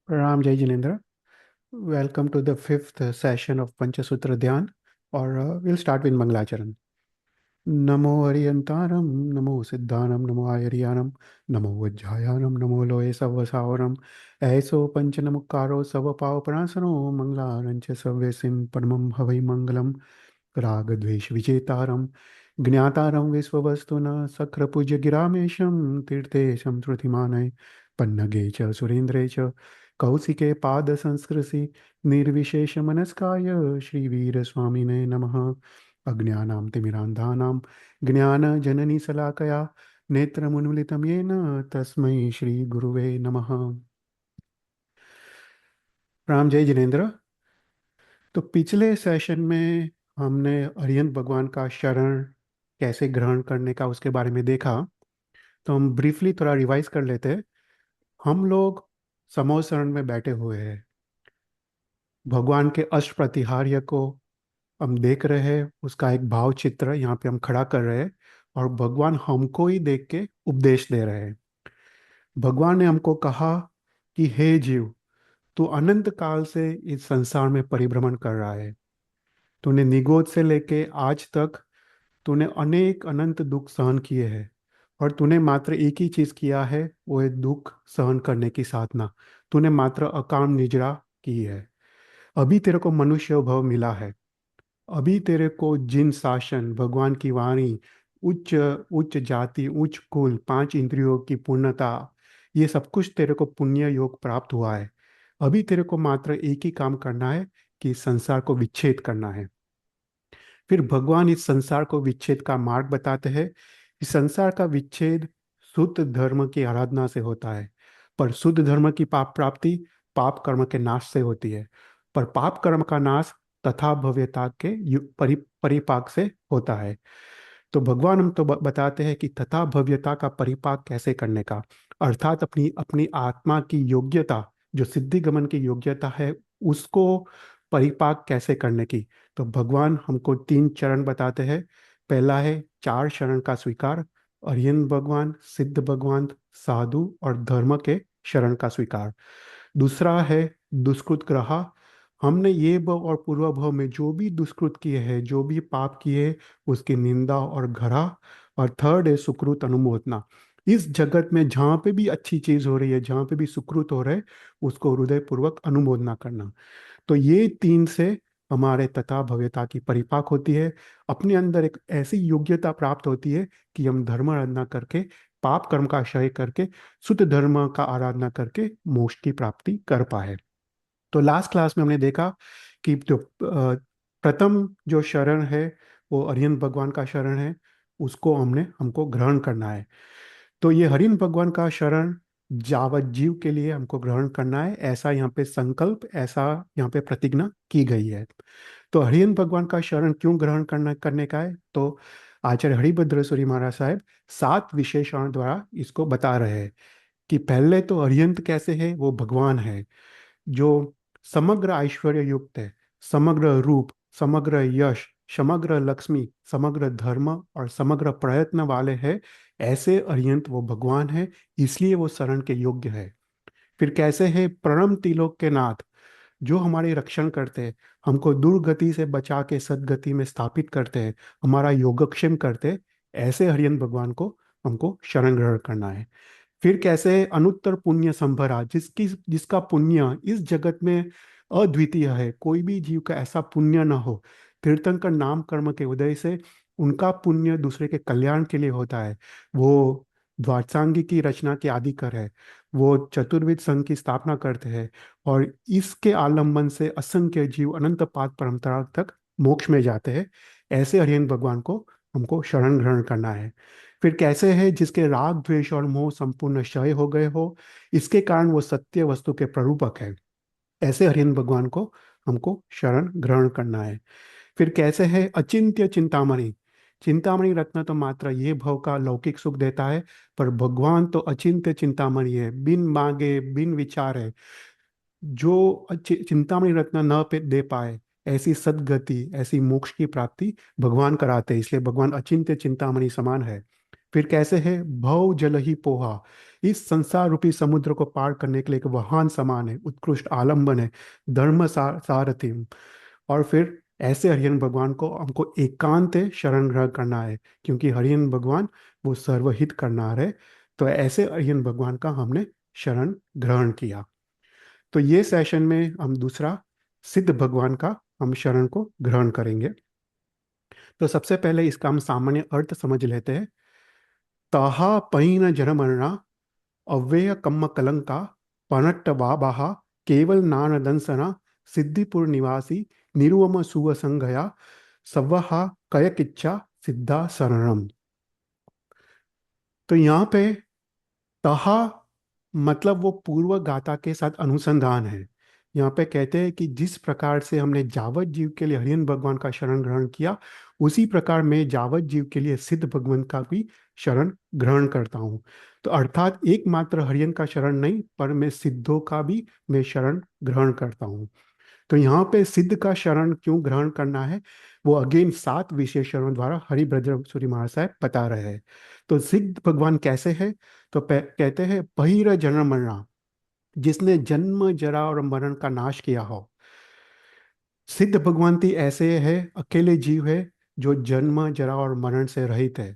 Ram Jai Jinendra. Welcome to the fifth session of Panchasutra Dhyan. Or we'll start with Mangalacharan. नमो हरियंतारम नमो सिद्धानम नमो आयरियानम नमो वज्जायानम नमो लोये सवसावरम ऐसो पंच नमुकारो सव पाव प्रणासनो मंगलारंच सव्यसिम परमं हवै मंगलम राग द्वेष विजेतारम ज्ञातारम विश्ववस्तु न सख्र पूज्य गिरामेशम तीर्थेशम श्रुतिमानय पन्नगे च सुरेंद्रे च कौशिके पाद संस्कृति निर्विशेष मनस्काय श्रीवीर स्वामिने नमः अज्ञानां तिमिरान्धानां ज्ञानजननीशलाकया नेत्रमुन्मिलितं येन तस्मै श्रीगुरुवे नमः। राम जय जिनेन्द्र। तो पिछले सेशन में हमने अरिहंत भगवान का शरण कैसे ग्रहण करने का उसके बारे में देखा। तो हम ब्रीफली थोड़ा रिवाइज कर लेते हैं। हम लोग समूह शरण में बैठे हुए हैं, भगवान के अष्ट प्रतिहार्य को हम देख रहे हैं, उसका एक भाव चित्र यहाँ पे हम खड़ा कर रहे हैं और भगवान हमको ही देख के उपदेश दे रहे हैं। भगवान ने हमको कहा कि हे जीव, तू अनंत काल से इस संसार में परिभ्रमण कर रहा है। तूने निगोद से लेके आज तक तूने अनेक अनंत दुख सहन किए हैं और तूने मात्र एक ही चीज किया है, वो है दुख सहन करने की साधना। तूने मात्र अकाम निजरा की है। अभी तेरे को मनुष्य भव मिला है। अभी तेरे को जिन शासन, भगवान की वाणी, उच्च उच्च जाति, उच्च कुल, पांच इंद्रियों की पूर्णता, ये सब कुछ तेरे को पुण्य योग प्राप्त हुआ है। अभी तेरे को मात्र एक ही काम करना है कि इस संसार को विच्छेद करना है। फिर भगवान इस संसार को विच्छेद का मार्ग बताते हैं। इस संसार का विच्छेद शुद्ध धर्म की आराधना से होता है, पर शुद्ध धर्म की पाप प्राप्ति पाप कर्म के नाश से होती है। पर पाप कर्म का नाश तथा भव्यता के परिपाक से होता है। तो भगवान हम तो बताते हैं कि तथा भव्यता का परिपाक कैसे करने का, अर्थात अपनी अपनी आत्मा की योग्यता, जो सिद्धि गमन की योग्यता है, उसको परिपाक कैसे करने की। तो भगवान हमको तीन चरण बताते हैं। पहला है चार शरण का स्वीकार, अरिहंत भगवान, सिद्ध भगवान, साधु और धर्म के शरण का स्वीकार। दूसरा है दुष्कृत ग्रहा, हमने ये भव और पूर्व भव में जो भी दुष्कृत किए हैं, जो भी पाप किए, उसकी निंदा और घृणा। और थर्ड है सुकृत अनुमोदना। इस जगत में जहाँ पे भी अच्छी चीज हो रही है, जहाँ पे भी सुकृत हो रहा है, उसको हृदय पूर्वक अनुमोदना करना। तो ये तीन से हमारे तथा भव्यता की परिपाक होती है। अपने अंदर एक ऐसी योग्यता प्राप्त होती है कि हम धर्म आराधना करके, पाप कर्म का क्षय करके, शुद्ध धर्म का आराधना करके मोक्ष की प्राप्ति कर पाए। तो लास्ट क्लास में हमने देखा कि जो प्रथम जो शरण है वो अरिहंत भगवान का शरण है, उसको हमको ग्रहण करना है। तो ये हरिहंत भगवान का शरण जावत जीव के लिए हमको ग्रहण करना है, ऐसा यहाँ पे संकल्प, ऐसा यहाँ पे प्रतिज्ञा की गई है। तो हरिहंत भगवान का शरण क्यों ग्रहण करने का है, तो आचार्य हरिभद्रेश्वरी महाराज साहब सात विशेषण द्वारा इसको बता रहे हैं कि पहले तो अरिहंत कैसे है, वो भगवान है जो समग्र ऐश्वर्य युक्त है, समग्र रूप, समग्र यश, समग्र लक्ष्मी, समग्र धर्म और समग्र प्रयत्न वाले हैं। ऐसे अरिहंत वो भगवान है, इसलिए वो शरण के योग्य है। फिर कैसे है प्रणम तिलोक के नाथ, जो हमारे रक्षण करते हैं, हमको दुर्गति से बचा के सदगति में स्थापित करते हैं, हमारा योगक्षेम करते हैं, ऐसे हरिहंत भगवान को हमको शरण ग्रहण करना है। फिर कैसे अनुत्तर पुण्य संभरा, जिसका पुण्य इस जगत में अद्वितीय है, कोई भी जीव का ऐसा पुण्य ना हो। तीर्थंकर नाम कर्म के उदय से उनका पुण्य दूसरे के कल्याण के लिए होता है। वो द्वादशांगी की रचना के आदिकर है, वो चतुर्विध संघ की स्थापना करते हैं और इसके आलंबन से असंख्य जीव अनंत पाद परंपरा तक मोक्ष में जाते हैं। ऐसे हरिहंत भगवान को हमको शरण ग्रहण करना है। फिर कैसे है जिसके राग द्वेष और मोह संपूर्ण क्षय हो गए हो, इसके कारण वो सत्य वस्तु के प्ररूपक है। ऐसे हरिहंत भगवान को हमको शरण ग्रहण करना है। फिर कैसे है अचिंत्य चिंतामणि, चिंतामणि रत्न तो मात्र ये भव का लौकिक सुख देता है, पर भगवान तो अचिंत्य चिंतामणि है, बिन मांगे बिन विचारे, जो चिंतामणि रत्न न पे दे पाए, ऐसी सदगति, ऐसी मोक्ष की प्राप्ति भगवान कराते हैं, इसलिए भगवान अचिंत्य चिंतामणि समान है। फिर कैसे है, भव जल ही पोहा, इस संसार रूपी समुद्र को पार करने के लिए एक वाहन समान है, उत्कृष्ट आलंबन है, धर्म सारथी। और फिर ऐसे हरिहन भगवान को हमको एकांत शरण ग्रहण करना है, क्योंकि हरिहन भगवान वो सर्वहित करनार है। तो ऐसे हरिहन भगवान का हमने शरण ग्रहण किया। तो ये सेशन में हम दूसरा सिद्ध भगवान का हम शरण को ग्रहण करेंगे। तो सबसे पहले इसका हम सामान्य अर्थ समझ लेते हैं। ताहा पैन जनमरणा अव्यय कम्म कलंका पनट्ट बाहा केवल नान दंसना सिद्धिपुर निवासी निरुवम सुव संगया सव्वहा कयकिच्छा सिद्धा शरणम। तो यहाँ पे तहा मतलब वो पूर्व गाथा के साथ अनुसंधान है। यहाँ पे कहते हैं कि जिस प्रकार से हमने जावत जीव के लिए हरिहन भगवान का शरण ग्रहण किया, उसी प्रकार मैं जावत जीव के लिए सिद्ध भगवान का भी शरण ग्रहण करता हूँ। तो अर्थात एकमात्र हरिहन का शरण नहीं, पर मैं सिद्धों का भी मैं शरण ग्रहण करता हूँ। तो यहाँ पे सिद्ध का शरण क्यों ग्रहण करना है, वो अगेन 7 विशेषणों द्वारा हरिभद्र सूरी महाराज साहब बता रहे हैं। तो सिद्ध भगवान कैसे है, तो कहते हैं पहिर जन्म मरणा, जिसने जन्म जरा और मरण का नाश किया हो। सिद्ध भगवंती ऐसे है, अकेले जीव है जो जन्म जरा और मरण से रहित है।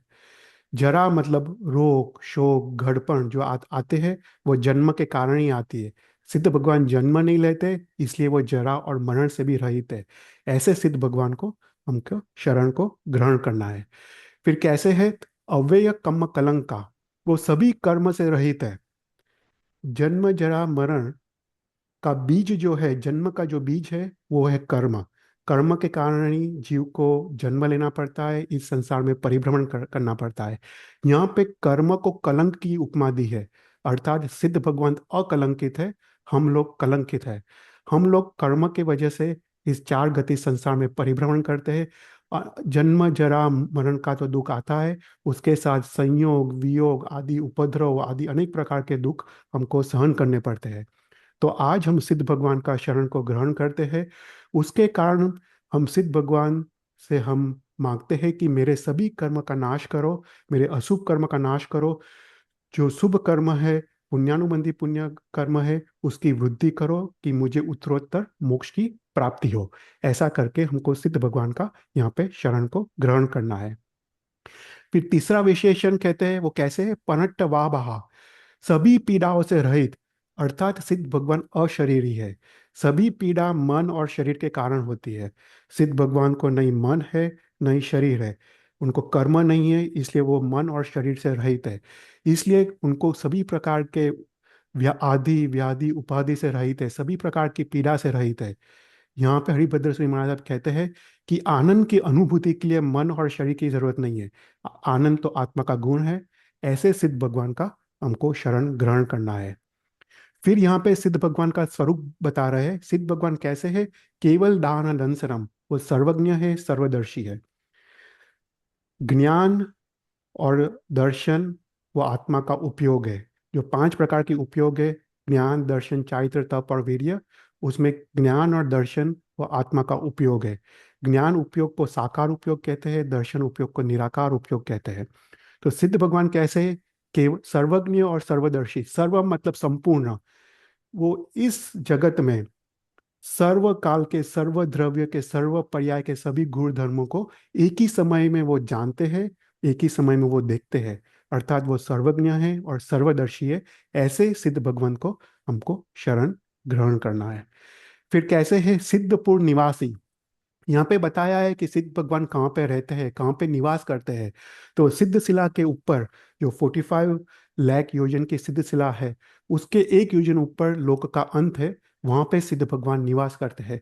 जरा मतलब रोग शोक घड़पण जो आते हैं, वो जन्म के कारण ही आती है। सिद्ध भगवान जन्म नहीं लेते, इसलिए वो जरा और मरण से भी रहित है। ऐसे सिद्ध भगवान को हमको शरण को ग्रहण करना है। फिर कैसे है, अव्यय कम्म कलंका, वो सभी कर्म से रहित है। जन्म जरा मरण का बीज जो है, जन्म का जो बीज है वो है कर्म। कर्म के कारण ही जीव को जन्म लेना पड़ता है, इस संसार में परिभ्रमण करना पड़ता है। यहाँ पे कर्म को कलंक की उपमा दी है, अर्थात सिद्ध भगवान अकलंकित है, हम लोग कलंकित है। हम लोग कर्म के वजह से इस चार गति संसार में परिभ्रमण करते हैं। जन्म जरा मरण का तो दुख आता है, उसके साथ संयोग वियोग आदि उपद्रव आदि अनेक प्रकार के दुख हमको सहन करने पड़ते हैं। तो आज हम सिद्ध भगवान का शरण को ग्रहण करते हैं। उसके कारण हम सिद्ध भगवान से हम मांगते हैं कि मेरे सभी कर्म का नाश करो, मेरे अशुभ कर्म का नाश करो, जो शुभ कर्म है, पुण्यानुबंधी पुण्य कर्म है, उसकी वृद्धि करो कि मुझे उत्तरोत्तर मोक्ष की प्राप्ति हो। ऐसा करके हमको सिद्ध भगवान का यहाँ पे शरण को ग्रहण करना है। फिर तीसरा विशेषण कहते हैं, वो कैसे है, पनट्ट वाह बहा, सभी पीड़ाओं से रहित। अर्थात सिद्ध भगवान अशरीरी है। सभी पीड़ा मन और शरीर के कारण होती है। सिद्ध भगवान को नहीं मन है, नहीं शरीर है, उनको कर्म नहीं है, इसलिए वो मन और शरीर से रहित है। इसलिए उनको सभी प्रकार के आदि व्याधि उपाधि से रहित है, सभी प्रकार की पीड़ा से रहित है। यहाँ पे हरिभद्र श्री महाराज कहते हैं कि आनंद की अनुभूति के लिए मन और शरीर की जरूरत नहीं है, आनंद तो आत्मा का गुण है। ऐसे सिद्ध भगवान का हमको शरण ग्रहण करना है। फिर यहाँ पे सिद्ध भगवान का स्वरूप बता रहे हैं। सिद्ध भगवान कैसे है, केवल दान दंसरम, वो सर्वज्ञ है, सर्वदर्शी है। ज्ञान और दर्शन वो आत्मा का उपयोग है। जो 5 प्रकार के उपयोग है, ज्ञान दर्शन चारित्र तप और वीर्य, उसमें ज्ञान और दर्शन वो आत्मा का उपयोग है। ज्ञान उपयोग को साकार उपयोग कहते हैं, दर्शन उपयोग को निराकार उपयोग कहते हैं। तो सिद्ध भगवान कैसे है, केवल सर्वज्ञ और सर्वदर्शी। सर्व मतलब संपूर्ण, वो इस जगत में सर्व काल के सर्व द्रव्य के सर्व पर्याय के सभी गुण धर्मों को एक ही समय में वो जानते हैं, एक ही समय में वो देखते हैं। अर्थात वो सर्वज्ञ है और सर्वदर्शी है। ऐसे सिद्ध भगवान को हमको शरण ग्रहण करना है। फिर कैसे है, सिद्धपुर निवासी। यहाँ पे बताया है कि सिद्ध भगवान कहाँ पे रहते हैं, कहाँ पे निवास करते हैं। तो सिद्ध शिला के ऊपर, जो 45 लाख योजन की सिद्ध शिला है, उसके 1 योजन ऊपर लोक का अंत है, वहां पे सिद्ध भगवान निवास करते हैं।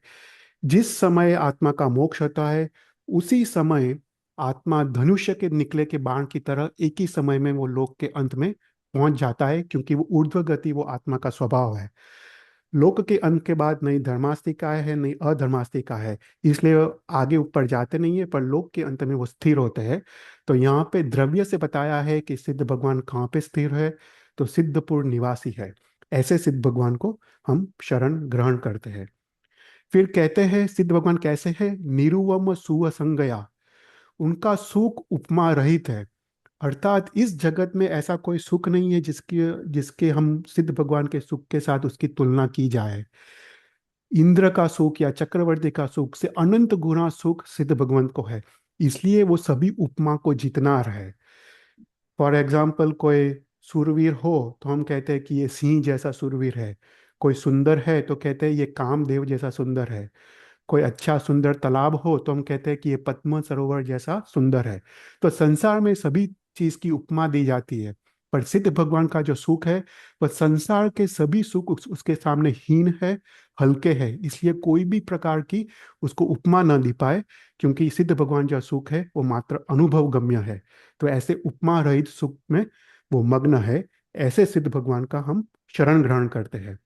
जिस समय आत्मा का मोक्ष होता है, उसी समय आत्मा धनुष्य के निकले के बाण की तरह एक ही समय में वो लोक के अंत में पहुंच जाता है, क्योंकि वो ऊर्ध्व गति वो आत्मा का स्वभाव है। लोक के अंत के बाद नहीं धर्मास्तिका है, नहीं अधर्मास्तिका है, इसलिए वो आगे ऊपर जाते नहीं है, पर लोक के अंत में वो स्थिर होते हैं। तो यहाँ पे द्रव्य से बताया है कि सिद्ध भगवान कहाँ पे स्थिर है, तो सिद्धपुर निवासी है। ऐसे सिद्ध भगवान को हम शरण ग्रहण करते हैं। फिर कहते हैं सिद्ध भगवान कैसे है, निरुवम सुअसंगया, उनका सुख उपमा रहित है। अर्थात इस जगत में ऐसा कोई सुख नहीं है जिसके जिसके हम सिद्ध भगवान के सुख के साथ उसकी तुलना की जाए। इंद्र का सुख या चक्रवर्ती का सुख से अनंत गुना सुख सिद्ध भगवंत को है। इसलिए वो सभी उपमा को जीतना है। फॉर एग्जाम्पल, कोई सूरवीर हो तो हम कहते हैं कि ये सिंह जैसा सूरवीर है। कोई सुंदर है तो कहते हैं ये कामदेव जैसा सुंदर है। कोई अच्छा सुंदर तालाब हो तो हम कहते हैं कि ये पद्म सरोवर जैसा सुंदर है। तो संसार में सभी चीज की उपमा दी जाती है। पर सिद्ध भगवान का जो सुख है, वह संसार के सभी सुख उसके सामने हीन है, हल्के है। इसलिए कोई भी प्रकार की उसको उपमा न दी पाए, क्योंकि सिद्ध भगवान जो सुख है वो मात्र अनुभव गम्य है। तो ऐसे उपमा रहित सुख में वो मग्न है। ऐसे सिद्ध भगवान का हम शरण ग्रहण करते हैं।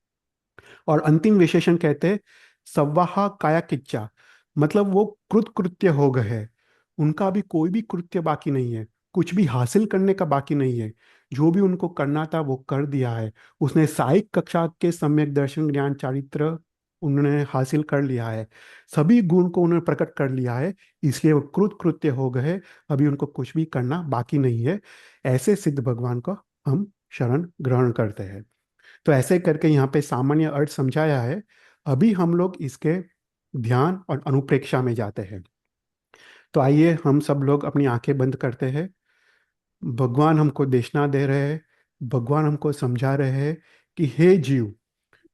और अंतिम विशेषण कहते हैं सव्वाहा काया किच्चा, मतलब वो कृतकृत्य हो गए हैं। उनका भी कोई भी कृत्य बाकी नहीं है, कुछ भी हासिल करने का बाकी नहीं है। जो भी उनको करना था वो कर दिया है। उसने साइक कक्षा के सम्यक दर्शन ज्ञान चारित्र उन्होंने हासिल कर लिया है। सभी गुण को उन्होंने प्रकट कर लिया है। इसलिए वो कृत कृत्य हो गए। अभी उनको कुछ भी करना बाकी नहीं है। ऐसे सिद्ध भगवान को हम शरण ग्रहण करते हैं। तो ऐसे करके यहाँ पे सामान्य अर्थ समझाया है। अभी हम लोग इसके ध्यान और अनुप्रेक्षा में जाते हैं। तो आइए हम सब लोग अपनी आंखें बंद करते हैं। भगवान हमको देशना दे रहे हैं। भगवान हमको समझा रहे हैं कि हे जीव,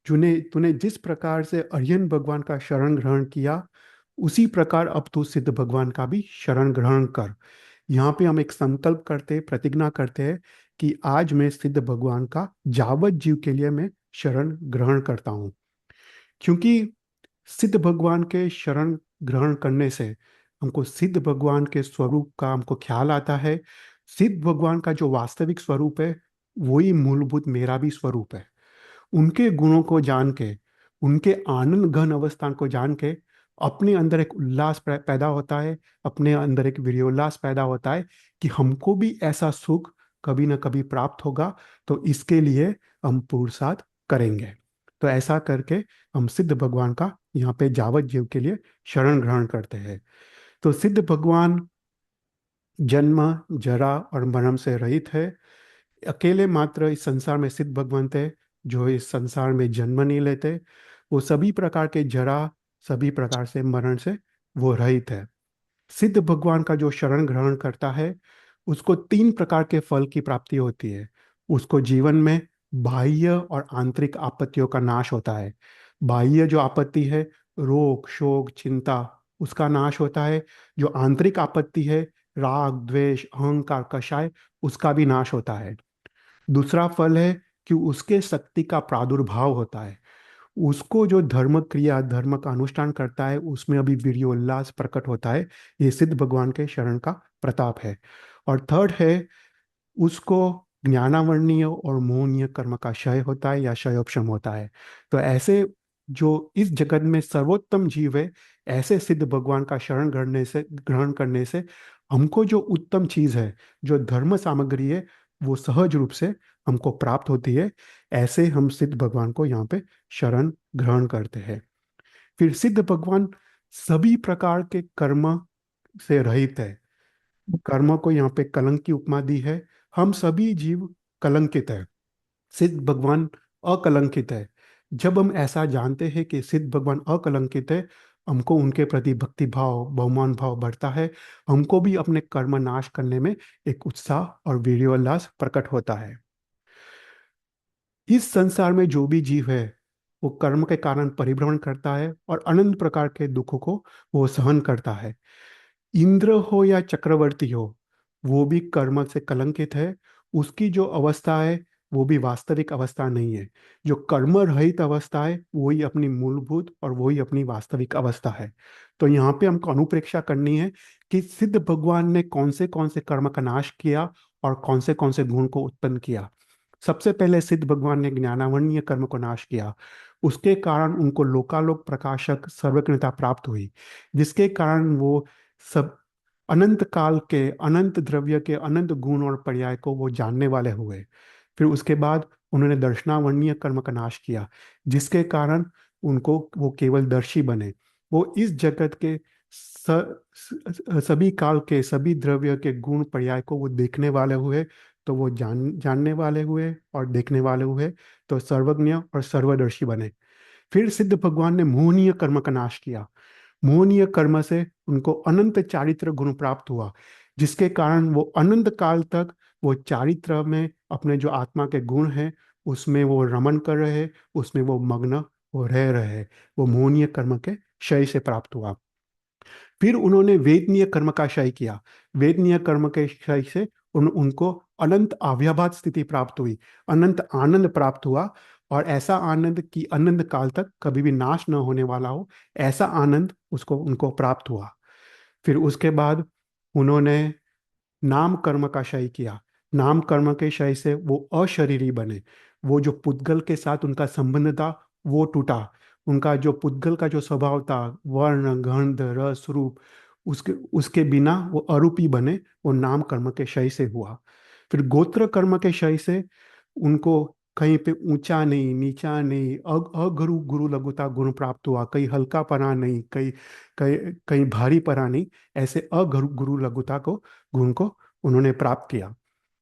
तूने तूने जिस प्रकार से अरियन भगवान का शरण ग्रहण किया, उसी प्रकार अब तू सिद्ध भगवान का भी शरण ग्रहण कर। यहाँ पे हम एक संकल्प करते, प्रतिज्ञा करते हैं कि आज मैं सिद्ध भगवान का जावत जीव के लिए मैं शरण ग्रहण करता हूँ। क्योंकि सिद्ध भगवान के शरण ग्रहण करने से हमको सिद्ध भगवान के स्वरूप का हमको ख्याल आता है। सिद्ध भगवान का जो वास्तविक स्वरूप है, वही मूलभूत मेरा भी स्वरूप है। उनके गुणों को जान के, उनके आनंद घन अवस्था को जान के अपने अंदर एक उल्लास पैदा होता है। अपने अंदर एक वीर्योल्लास पैदा होता है कि हमको भी ऐसा सुख कभी ना कभी प्राप्त होगा। तो इसके लिए हम पुरुषार्थ करेंगे। तो ऐसा करके हम सिद्ध भगवान का यहाँ पे जावत जीव के लिए शरण ग्रहण करते हैं। तो सिद्ध भगवान जन्म, जरा और मरण से रहित है। अकेले मात्र इस संसार में सिद्ध भगवंत है जो इस संसार में जन्म नहीं लेते। वो सभी प्रकार के जरा, सभी प्रकार से मरण से वो रहित है। सिद्ध भगवान का जो शरण ग्रहण करता है, उसको तीन प्रकार के फल की प्राप्ति होती है। उसको जीवन में बाह्य और आंतरिक आपत्तियों का नाश होता है। बाह्य जो आपत्ति है, रोग शोक चिंता, उसका नाश होता है। जो आंतरिक आपत्ति है, राग द्वेष अहंकार कषाय, उसका भी नाश होता है। दूसरा फल है कि उसके शक्ति का प्रादुर्भाव होता है। उसको जो धर्म क्रिया धर्म का अनुष्ठान करता है, उसमें अभी वीर्योल्लास प्रकट होता है। ये सिद्ध भगवान के शरण का प्रताप है। और थर्ड है, उसको ज्ञानावर्णीय और मोहनीय कर्म का क्षय होता है या क्षयोपशम होता है। तो ऐसे जो इस जगत में सर्वोत्तम जीव है, ऐसे सिद्ध भगवान का शरण ग्रहण करने से हमको जो उत्तम चीज है, जो धर्म सामग्री है, वो सहज रूप से हमको प्राप्त होती है। ऐसे हम सिद्ध भगवान को यहाँ पे शरण ग्रहण करते हैं। फिर सिद्ध भगवान सभी प्रकार के कर्म से रहित है। कर्म को यहाँ पे कलंक की उपमा दी है। हम सभी जीव कलंकित है, सिद्ध भगवान अकलंकित है। जब हम ऐसा जानते हैं कि सिद्ध भगवान अकलंकित है, हमको उनके प्रति भक्ति भाव बहुमान भाव बढ़ता है। हमको भी अपने कर्म नाश करने में एक उत्साह और वीर्योल्लास प्रकट होता है। इस संसार में जो भी जीव है, वो कर्म के कारण परिभ्रमण करता है और अनंत प्रकार के दुखों को वो सहन करता है। इंद्र हो या चक्रवर्ती हो, वो भी कर्म से कलंकित है। उसकी जो अवस्था है, वो भी वास्तविक अवस्था नहीं है। जो कर्म रहित अवस्था है, वही अपनी मूलभूत और वही अपनी वास्तविक अवस्था है। तो यहाँ पे हमको अनुप्रेक्षा करनी है कि सिद्ध भगवान ने कौन से कर्म का नाश किया और कौन से गुण को उत्पन्न किया। सबसे पहले सिद्ध भगवान ने ज्ञानावरणीय कर्म को नाश किया। उसके कारण उनको लोकालोक प्रकाशक सर्वज्ञता प्राप्त हुई, जिसके कारण वो सब अनंत काल के अनंत द्रव्य के अनंत गुण और पर्याय को वो जानने वाले हुए। फिर उसके बाद उन्होंने दर्शनावरणीय कर्म का नाश किया, जिसके कारण उनको वो केवल दर्शी बने। वो इस जगत के सभी काल के सभी द्रव्य के गुण पर्याय को वो देखने वाले हुए, तो वो जानने वाले हुए, और देखने वाले हुए तो सर्वज्ञ और सर्वदर्शी बने। फिर सिद्ध भगवान ने मोहनीय कर्म का नाश किया। मोहनीय कर्म से उनको अनंत चारित्र गुण प्राप्त हुआ, जिसके कारण वो अनंत काल तक वो चारित्र में अपने जो आत्मा के गुण हैं उसमें वो रमन कर रहे, उसमें वो मग्न वो रह रहे। वो मोहनीय कर्म के क्षय से प्राप्त हुआ। फिर उन्होंने वेदनीय कर्म का क्षय किया। वेदनीय कर्म के क्षय से उनको अनंत अव्यभात स्थिति प्राप्त हुई, अनंत आनंद प्राप्त हुआ। और ऐसा आनंद कि अनंत काल तक कभी भी नाश न होने वाला हो, ऐसा आनंद उसको उनको प्राप्त हुआ। फिर उसके बाद उन्होंने नाम कर्म का क्षय किया। नाम कर्म के क्षय से वो अशरीरी बने। वो जो पुद्गल के साथ उनका संबंध था वो टूटा। उनका जो पुद्गल का जो स्वभाव था, वर्ण गंध रस रूप, उसके उसके बिना वो अरूपी बने। वो नाम कर्म के क्षय से हुआ। फिर गोत्र कर्म के क्षय से उनको कहीं पे ऊंचा नहीं नीचा नहीं, अगुरु गुरु लघुता गुण प्राप्त हुआ। कहीं हल्का पना नहीं, कहीं कहीं कहीं भारी पना नहीं, ऐसे अगुरु गुरु लघुता को गुण को उन्होंने प्राप्त किया।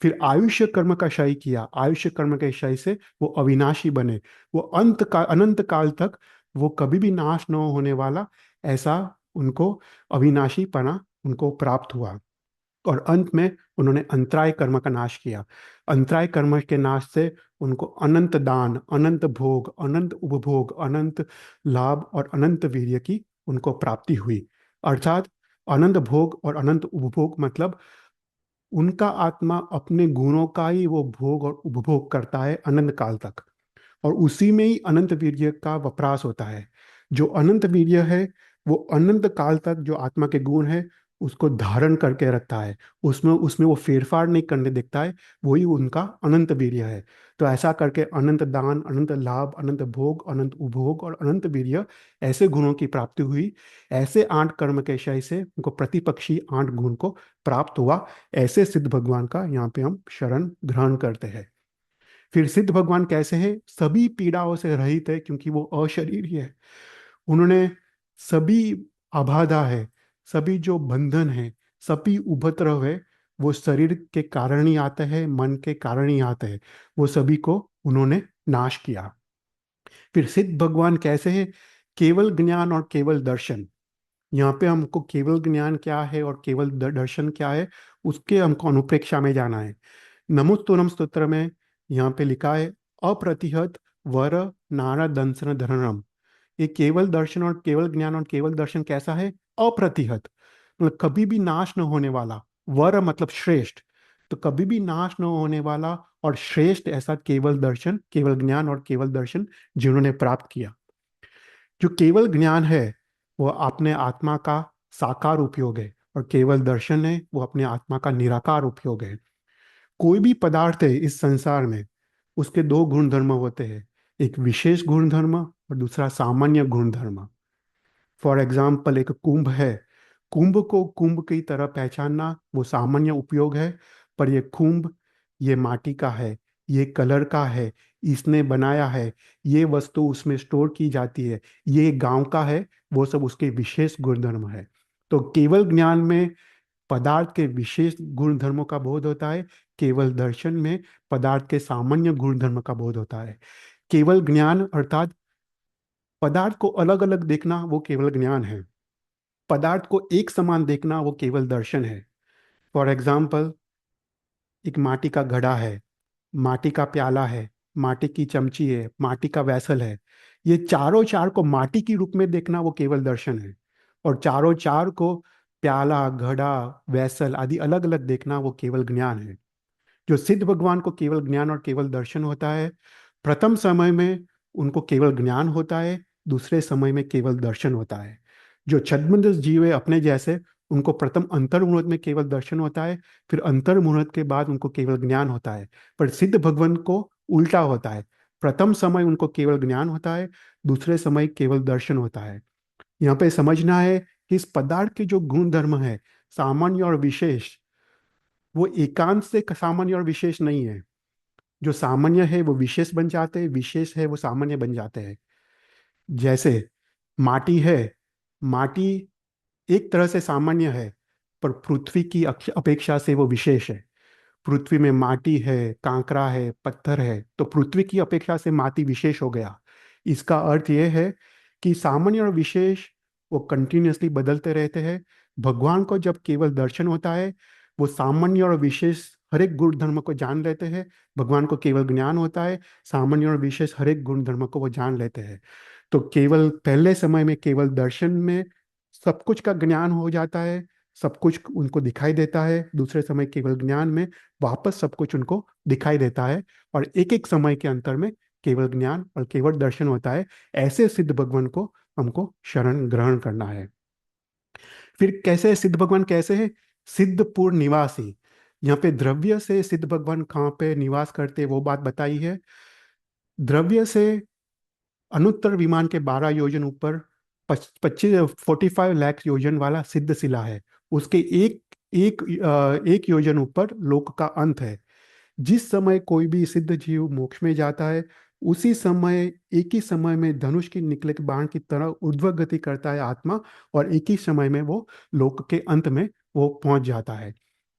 फिर आयुष्य कर्म का क्षय किया। आयुष्य कर्म के क्षय से वो अविनाशी बने। वो अनंत काल तक वो कभी भी नाश न होने वाला, ऐसा उनको अविनाशी पना उनको प्राप्त हुआ। और अंत में उन्होंने अंतराय कर्म का नाश किया। अंतराय कर्म के नाश से उनको अनंत दान, अनंत भोग, अनंत उपभोग, अनंत लाभ और अनंत वीर्य की उनको प्राप्ति हुई। अर्थात अनंत भोग और अनंत उपभोग मतलब उनका आत्मा अपने गुणों का ही वो भोग और उपभोग करता है अनंत काल तक। और उसी में ही अनंत वीर्य का वपराश होता है। जो अनंत वीर्य है वो अनंत काल तक जो आत्मा के गुण है उसको धारण करके रखता है। उसमें उसमें वो फेरफार नहीं करने देता है। वही उनका अनंत वीर्य है। तो ऐसा करके अनंत दान, अनंत लाभ, अनंत भोग, अनंत उपभोग और अनंत वीर्य, ऐसे गुणों की प्राप्ति हुई। ऐसे 8 कर्म के क्षय से उनको प्रतिपक्षी 8 गुण को प्राप्त हुआ। ऐसे सिद्ध भगवान का यहाँ पे हम शरण ग्रहण करते हैं। फिर सिद्ध भगवान कैसे हैं? सभी पीड़ाओं से रहित है, क्योंकि वो अशरीरी है। उन्होंने सभी अबाधा है, सभी जो बंधन है, सभी उपद्रव है, वो शरीर के कारण ही आते हैं, मन के कारण ही आते हैं। वो सभी को उन्होंने नाश किया। फिर सिद्ध भगवान कैसे हैं? केवल ज्ञान और केवल दर्शन। यहाँ पे हमको केवल ज्ञान क्या है और केवल दर्शन क्या है, उसके हमको अनुप्रेक्षा में जाना है। नमोस्तुरम स्तोत्र में यहाँ पे लिखा है, अप्रतिहत वर नारा दंसन धरणम। ये केवल दर्शन और केवल ज्ञान और केवल दर्शन कैसा है? अप्रतिहत, मतलब कभी भी नाश न होने वाला। वर मतलब श्रेष्ठ, तो कभी भी नाश न होने वाला और श्रेष्ठ ऐसा केवल दर्शन, केवल ज्ञान और केवल दर्शन जिन्होंने प्राप्त किया। जो केवल ज्ञान है वो अपने आत्मा का साकार उपयोग है, और केवल दर्शन है वो अपने आत्मा का निराकार उपयोग है। कोई भी पदार्थ है इस संसार में, उसके 2 गुण धर्म होते हैं। एक विशेष गुण धर्म और दूसरा सामान्य गुण धर्म। फॉर एग्जाम्पल एक कुंभ है। कुंभ को कुंभ की तरह पहचानना वो सामान्य उपयोग है। पर ये कुंभ, ये माटी का है, ये कलर का है, इसने बनाया है, ये वस्तु उसमें स्टोर की जाती है, ये गांव का है, वो सब उसके विशेष गुणधर्म है। तो केवल ज्ञान में पदार्थ के विशेष गुण धर्मों का बोध होता है। केवल दर्शन में पदार्थ के सामान्य गुण धर्म का बोध होता है। केवल ज्ञान अर्थात पदार्थ को अलग अलग देखना वो केवल ज्ञान है। पदार्थ को एक समान देखना वो केवल दर्शन है। फॉर एग्जाम्पल, एक माटी का घड़ा है, माटी का प्याला है, माटी की चमची है, माटी का वैसल है। ये चारों चार को माटी के रूप में देखना वो केवल दर्शन है। और चारों चार को प्याला, घड़ा, वैसल आदि अलग अलग देखना वो केवल ज्ञान है। जो सिद्ध भगवान को केवल ज्ञान और केवल दर्शन होता है, प्रथम समय में उनको केवल ज्ञान होता है, दूसरे समय में केवल दर्शन होता है। जो छद्मवेश जीव है अपने जैसे, उनको प्रथम अंतर्मुहूर्त में केवल दर्शन होता है, फिर अंतर्मुहूर्त के बाद उनको केवल ज्ञान होता है। पर सिद्ध भगवान को उल्टा होता है। प्रथम समय उनको केवल ज्ञान होता है, दूसरे समय केवल दर्शन होता है। यहाँ पे समझना है कि इस पदार्थ के जो गुण धर्म है, सामान्य और विशेष, वो एकांत से सामान्य और विशेष नहीं है। जो सामान्य है वो विशेष बन जाते हैं, विशेष है वो सामान्य बन जाते हैं। जैसे माटी है, माटी एक तरह से सामान्य है, पर पृथ्वी की अपेक्षा से वो विशेष है। पृथ्वी में माटी है, कांकरा है, पत्थर है, तो पृथ्वी की अपेक्षा से माटी विशेष हो गया। इसका अर्थ यह है कि सामान्य और विशेष वो कंटिन्यूअसली बदलते रहते हैं। भगवान को जब केवल दर्शन होता है, वो सामान्य और विशेष हर एक गुण धर्म को जान लेते हैं। भगवान को केवल ज्ञान होता है, सामान्य और विशेष हर एक गुण धर्म को वो जान लेते हैं। तो केवल पहले समय में केवल दर्शन में सब कुछ का ज्ञान हो जाता है, सब कुछ उनको दिखाई देता है। दूसरे समय केवल ज्ञान में वापस सब कुछ उनको दिखाई देता है, और एक एक समय के अंतर में केवल ज्ञान और केवल दर्शन होता है। ऐसे सिद्ध भगवान को हमको शरण ग्रहण करना है। फिर कैसे सिद्ध भगवान कैसे है? सिद्धपुर निवासी। यहाँ पे द्रव्य से सिद्ध भगवान कहाँ पे निवास करते हैं, वो बात बताई है। द्रव्य से अनुत्तर विमान के 12 योजन ऊपर 45 लाख योजन वाला सिद्ध शिला है। उसके एक एक एक योजन ऊपर लोक का अंत है। जिस समय कोई भी सिद्ध जीव मोक्ष में जाता है, उसी समय एक ही समय में धनुष की निकले के बाण की तरह ऊर्ध्व गति करता है आत्मा, और एक ही समय में वो लोक के अंत में वो पहुंच जाता है।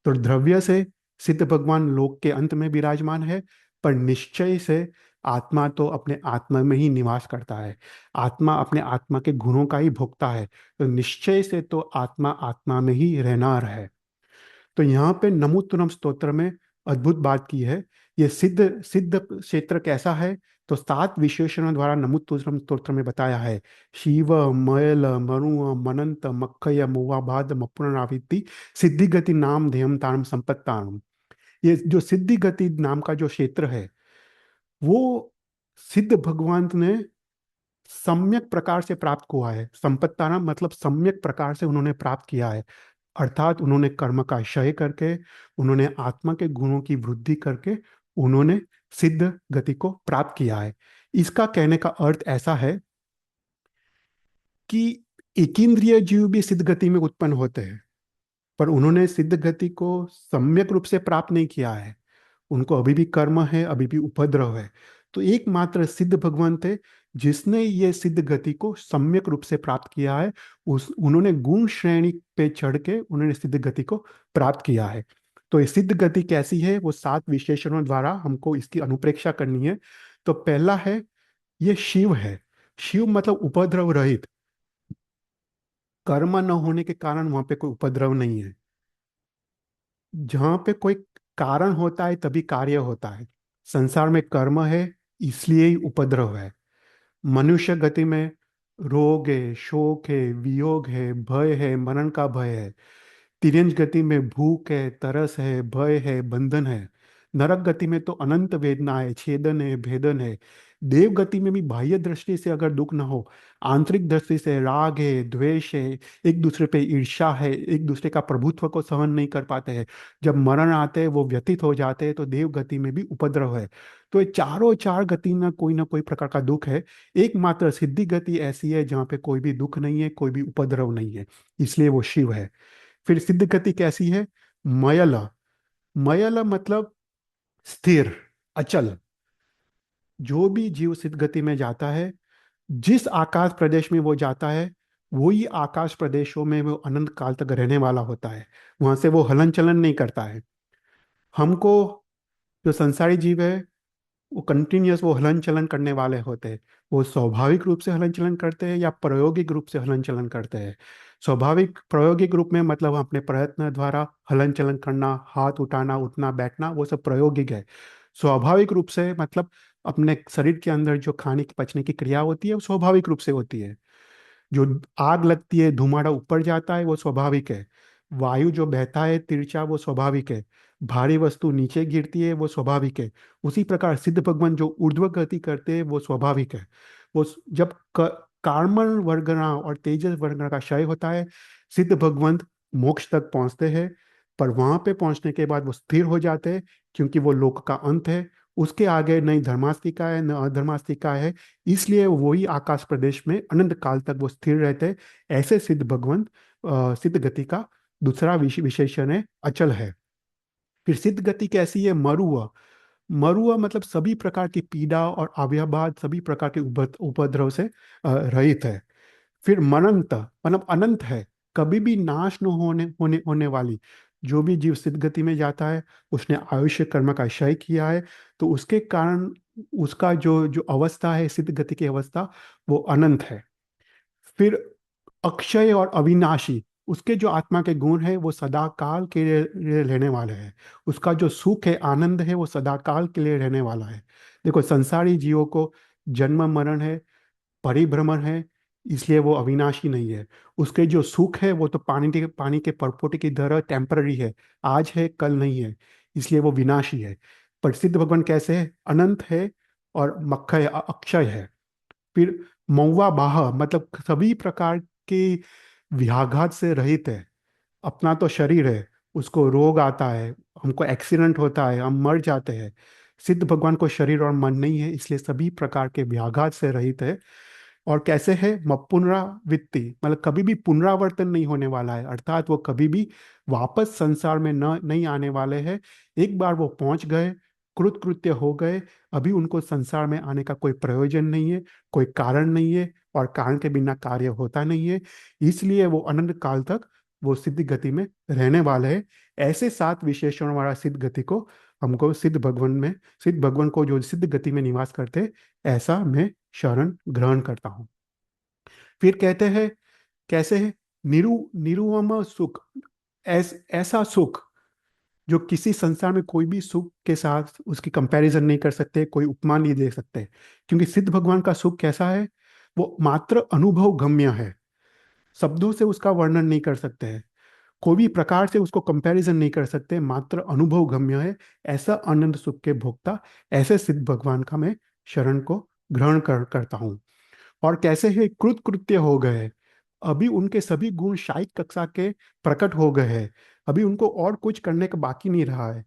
तो द्रव्य से सिद्ध भगवान लोक के अंत में विराजमान है, पर निश्चय से आत्मा तो अपने आत्मा में ही निवास करता है। आत्मा अपने आत्मा के गुणों का ही भोगता है, तो निश्चय से तो आत्मा आत्मा में ही रहना है। तो यहाँ पे नमोत्तरम स्तोत्र में अद्भुत बात की है। ये सिद्ध सिद्ध क्षेत्र कैसा है? तो 7 विशेषणों द्वारा नमोत्तरम स्तोत्र में बताया है। शिव मयल मरु मनंत मक्खय मुवाबाद मपुनराविति सिद्धि गति नाम ध्यम तारम संपत्तारम। ये जो सिद्धि गति नाम का जो क्षेत्र है, वो सिद्ध भगवान ने सम्यक प्रकार से प्राप्त हुआ है। संपत्ताराम मतलब सम्यक प्रकार से उन्होंने प्राप्त किया है, अर्थात उन्होंने कर्म का क्षय करके, उन्होंने आत्मा के गुणों की वृद्धि करके उन्होंने सिद्ध गति को प्राप्त किया है। इसका कहने का अर्थ ऐसा है कि एकींद्रिय जीव भी सिद्ध गति में उत्पन्न होते हैं, पर उन्होंने सिद्ध गति को सम्यक रूप से प्राप्त नहीं किया है। उनको अभी भी कर्म है, अभी भी उपद्रव है। तो एकमात्र सिद्ध भगवान थे जिसने ये सिद्ध गति को सम्यक रूप से प्राप्त किया है। उस उन्होंने गुण श्रेणी पे चढ़ के उन्होंने सिद्ध गति को प्राप्त किया है। तो ये सिद्ध गति कैसी है, वो 7 विशेषणों द्वारा हमको इसकी अनुप्रेक्षा करनी है। तो पहला है, ये शिव है। शिव मतलब उपद्रव रहित। कर्म न होने के कारण वहां पे कोई उपद्रव नहीं है। जहाँ पे कोई कारण होता है तभी कार्य होता है। संसार में कर्म है, इसलिए ही उपद्रव है। मनुष्य गति में रोग है, शोक है, वियोग है, भय है, मरण का भय है। तिर्यंज गति में भूख है, तरस है, भय है, बंधन है। नरक गति में तो अनंत वेदना है, छेदन है, भेदन है। देव गति में भी बाह्य दृष्टि से अगर दुख ना हो, आंतरिक दृष्टि से राग है, द्वेष है, एक दूसरे पे ईर्ष्या है, एक दूसरे का प्रभुत्व को सहन नहीं कर पाते हैं, जब मरण आते हैं वो व्यतीत हो जाते हैं, तो देव गति में भी उपद्रव है। तो ये चारों चार गति में कोई ना कोई प्रकार का दुख है। एकमात्र सिद्धि गति ऐसी है जहाँ पे कोई भी दुख नहीं है, कोई भी उपद्रव नहीं है, इसलिए वो शिव है। फिर सिद्ध गति कैसी है? मयल। मयल मतलब स्थिर, अचल। जो भी जीव सिद्ध गति में जाता है, जिस आकाश प्रदेश में वो जाता है, वही आकाश प्रदेशों में वो अनंत काल तक रहने वाला होता है। वहां से वो हलन चलन नहीं करता है। हमको, जो संसारी जीव है, वो कंटिन्यूअस वो हलन चलन करने वाले होते हैं। वो स्वाभाविक रूप से हलन चलन करते हैं या प्रायोगिक रूप से हलन चलन करते हैं। स्वाभाविक प्रायोगिक रूप में मतलब हम अपने प्रयत्न द्वारा हलन चलन करना, हाथ उठाना, उठना, बैठना, वो सब प्रायोगिक है। स्वाभाविक रूप से मतलब अपने शरीर के अंदर जो खाने की पचने की क्रिया होती है, वो स्वाभाविक रूप से होती है। जो आग लगती है, धुआं ऊपर जाता है, वो स्वाभाविक है। वायु जो बहता है तिरछा, वो स्वाभाविक है। भारी वस्तु नीचे गिरती है, वो स्वाभाविक है। उसी प्रकार सिद्ध भगवान जो ऊर्ध्व गति करते हैं, वो स्वाभाविक है। जब कार्मण वर्गना और तेजस वर्गना का क्षय होता है, सिद्ध भगवंत मोक्ष तक पहुंचते हैं। पर वहां पे पहुंचने के बाद वो स्थिर हो जाते हैं, क्योंकि वो लोक का अंत है। उसके आगे न धर्मास्तिका है न अधर्मास्तिका है, इसलिए वही आकाश प्रदेश में अनंत काल तक वो स्थिर रहते हैं। ऐसे सिद्ध भगवंत सिद्ध गति का दूसरा विशेषण है, अचल है। फिर सिद्ध गति कैसी है? मरुआ। मरुआ मतलब सभी प्रकार की पीड़ा और अव्यवहार, सभी प्रकार के उपद्रव से रहित है। फिर मनंत मतलब अनंत है, कभी भी नाश न होने होने होने वाली। जो भी जीव सिद्ध गति में जाता है, उसने आयुष्य कर्म का क्षय किया है, तो उसके कारण उसका जो जो अवस्था है सिद्ध गति की अवस्था, वो अनंत है। फिर अक्षय और अविनाशी, उसके जो आत्मा के गुण है वो सदा काल के लिए रहने वाले हैं। उसका जो सुख है, आनंद है, वो सदा काल के लिए रहने वाला है। देखो, संसारी जीवों को जन्म मरण है, परिभ्रमण है, इसलिए वो अविनाशी नहीं है। उसके जो सुख है वो तो पानी के परपोटे की तरह टेम्पररी है, आज है कल नहीं है, इसलिए वो विनाशी है। पर सिद्ध भगवान कैसे है? अनंत है और मक्खय अक्षय है। फिर मौवा बाह, मतलब सभी प्रकार के व्याघात से रहित है। अपना तो शरीर है, उसको रोग आता है, हमको एक्सीडेंट होता है, हम मर जाते हैं। सिद्ध भगवान को शरीर और मन नहीं है, इसलिए सभी प्रकार के व्याघात से रहित है। और कैसे है? पुनरावृत्ति, मतलब कभी भी पुनरावर्तन नहीं होने वाला है, अर्थात वो कभी भी वापस संसार में न नहीं आने वाले हैं। एक बार वो पहुंच गए, कृतकृत्य हो गए, अभी उनको संसार में आने का कोई प्रयोजन नहीं है, कोई कारण नहीं है, और कारण के बिना कार्य होता नहीं है। इसलिए वो अनंत काल तक वो सिद्ध गति में रहने वाले हैं। ऐसे 7 विशेषण वाला सिद्ध गति को हमको सिद्ध भगवान को जो सिद्ध गति में निवास करते, ऐसा मैं शरण ग्रहण करता हूँ। फिर कहते हैं, कैसे है? निरुवम सुख, ऐसा सुख जो किसी संसार में कोई भी सुख के साथ उसकी कंपैरिजन नहीं कर सकते, कोई उपमा नहीं दे सकते। क्योंकि सिद्ध भगवान का सुख कैसा है? वो मात्र अनुभव गम्य है, शब्दों से उसका वर्णन नहीं कर सकते हैं, कोई भी प्रकार से उसको कंपैरिजन नहीं कर सकते, मात्र अनुभव गम्य है। ऐसा आनंद सुख के भोक्ता, ऐसे सिद्ध भगवान का मैं शरण को ग्रहण करता हूँ। और कैसे है? कृत कृत्य हो गए, अभी उनके सभी गुण शायद कक्षा के प्रकट हो गए हैं, अभी उनको और कुछ करने का बाकी नहीं रहा है।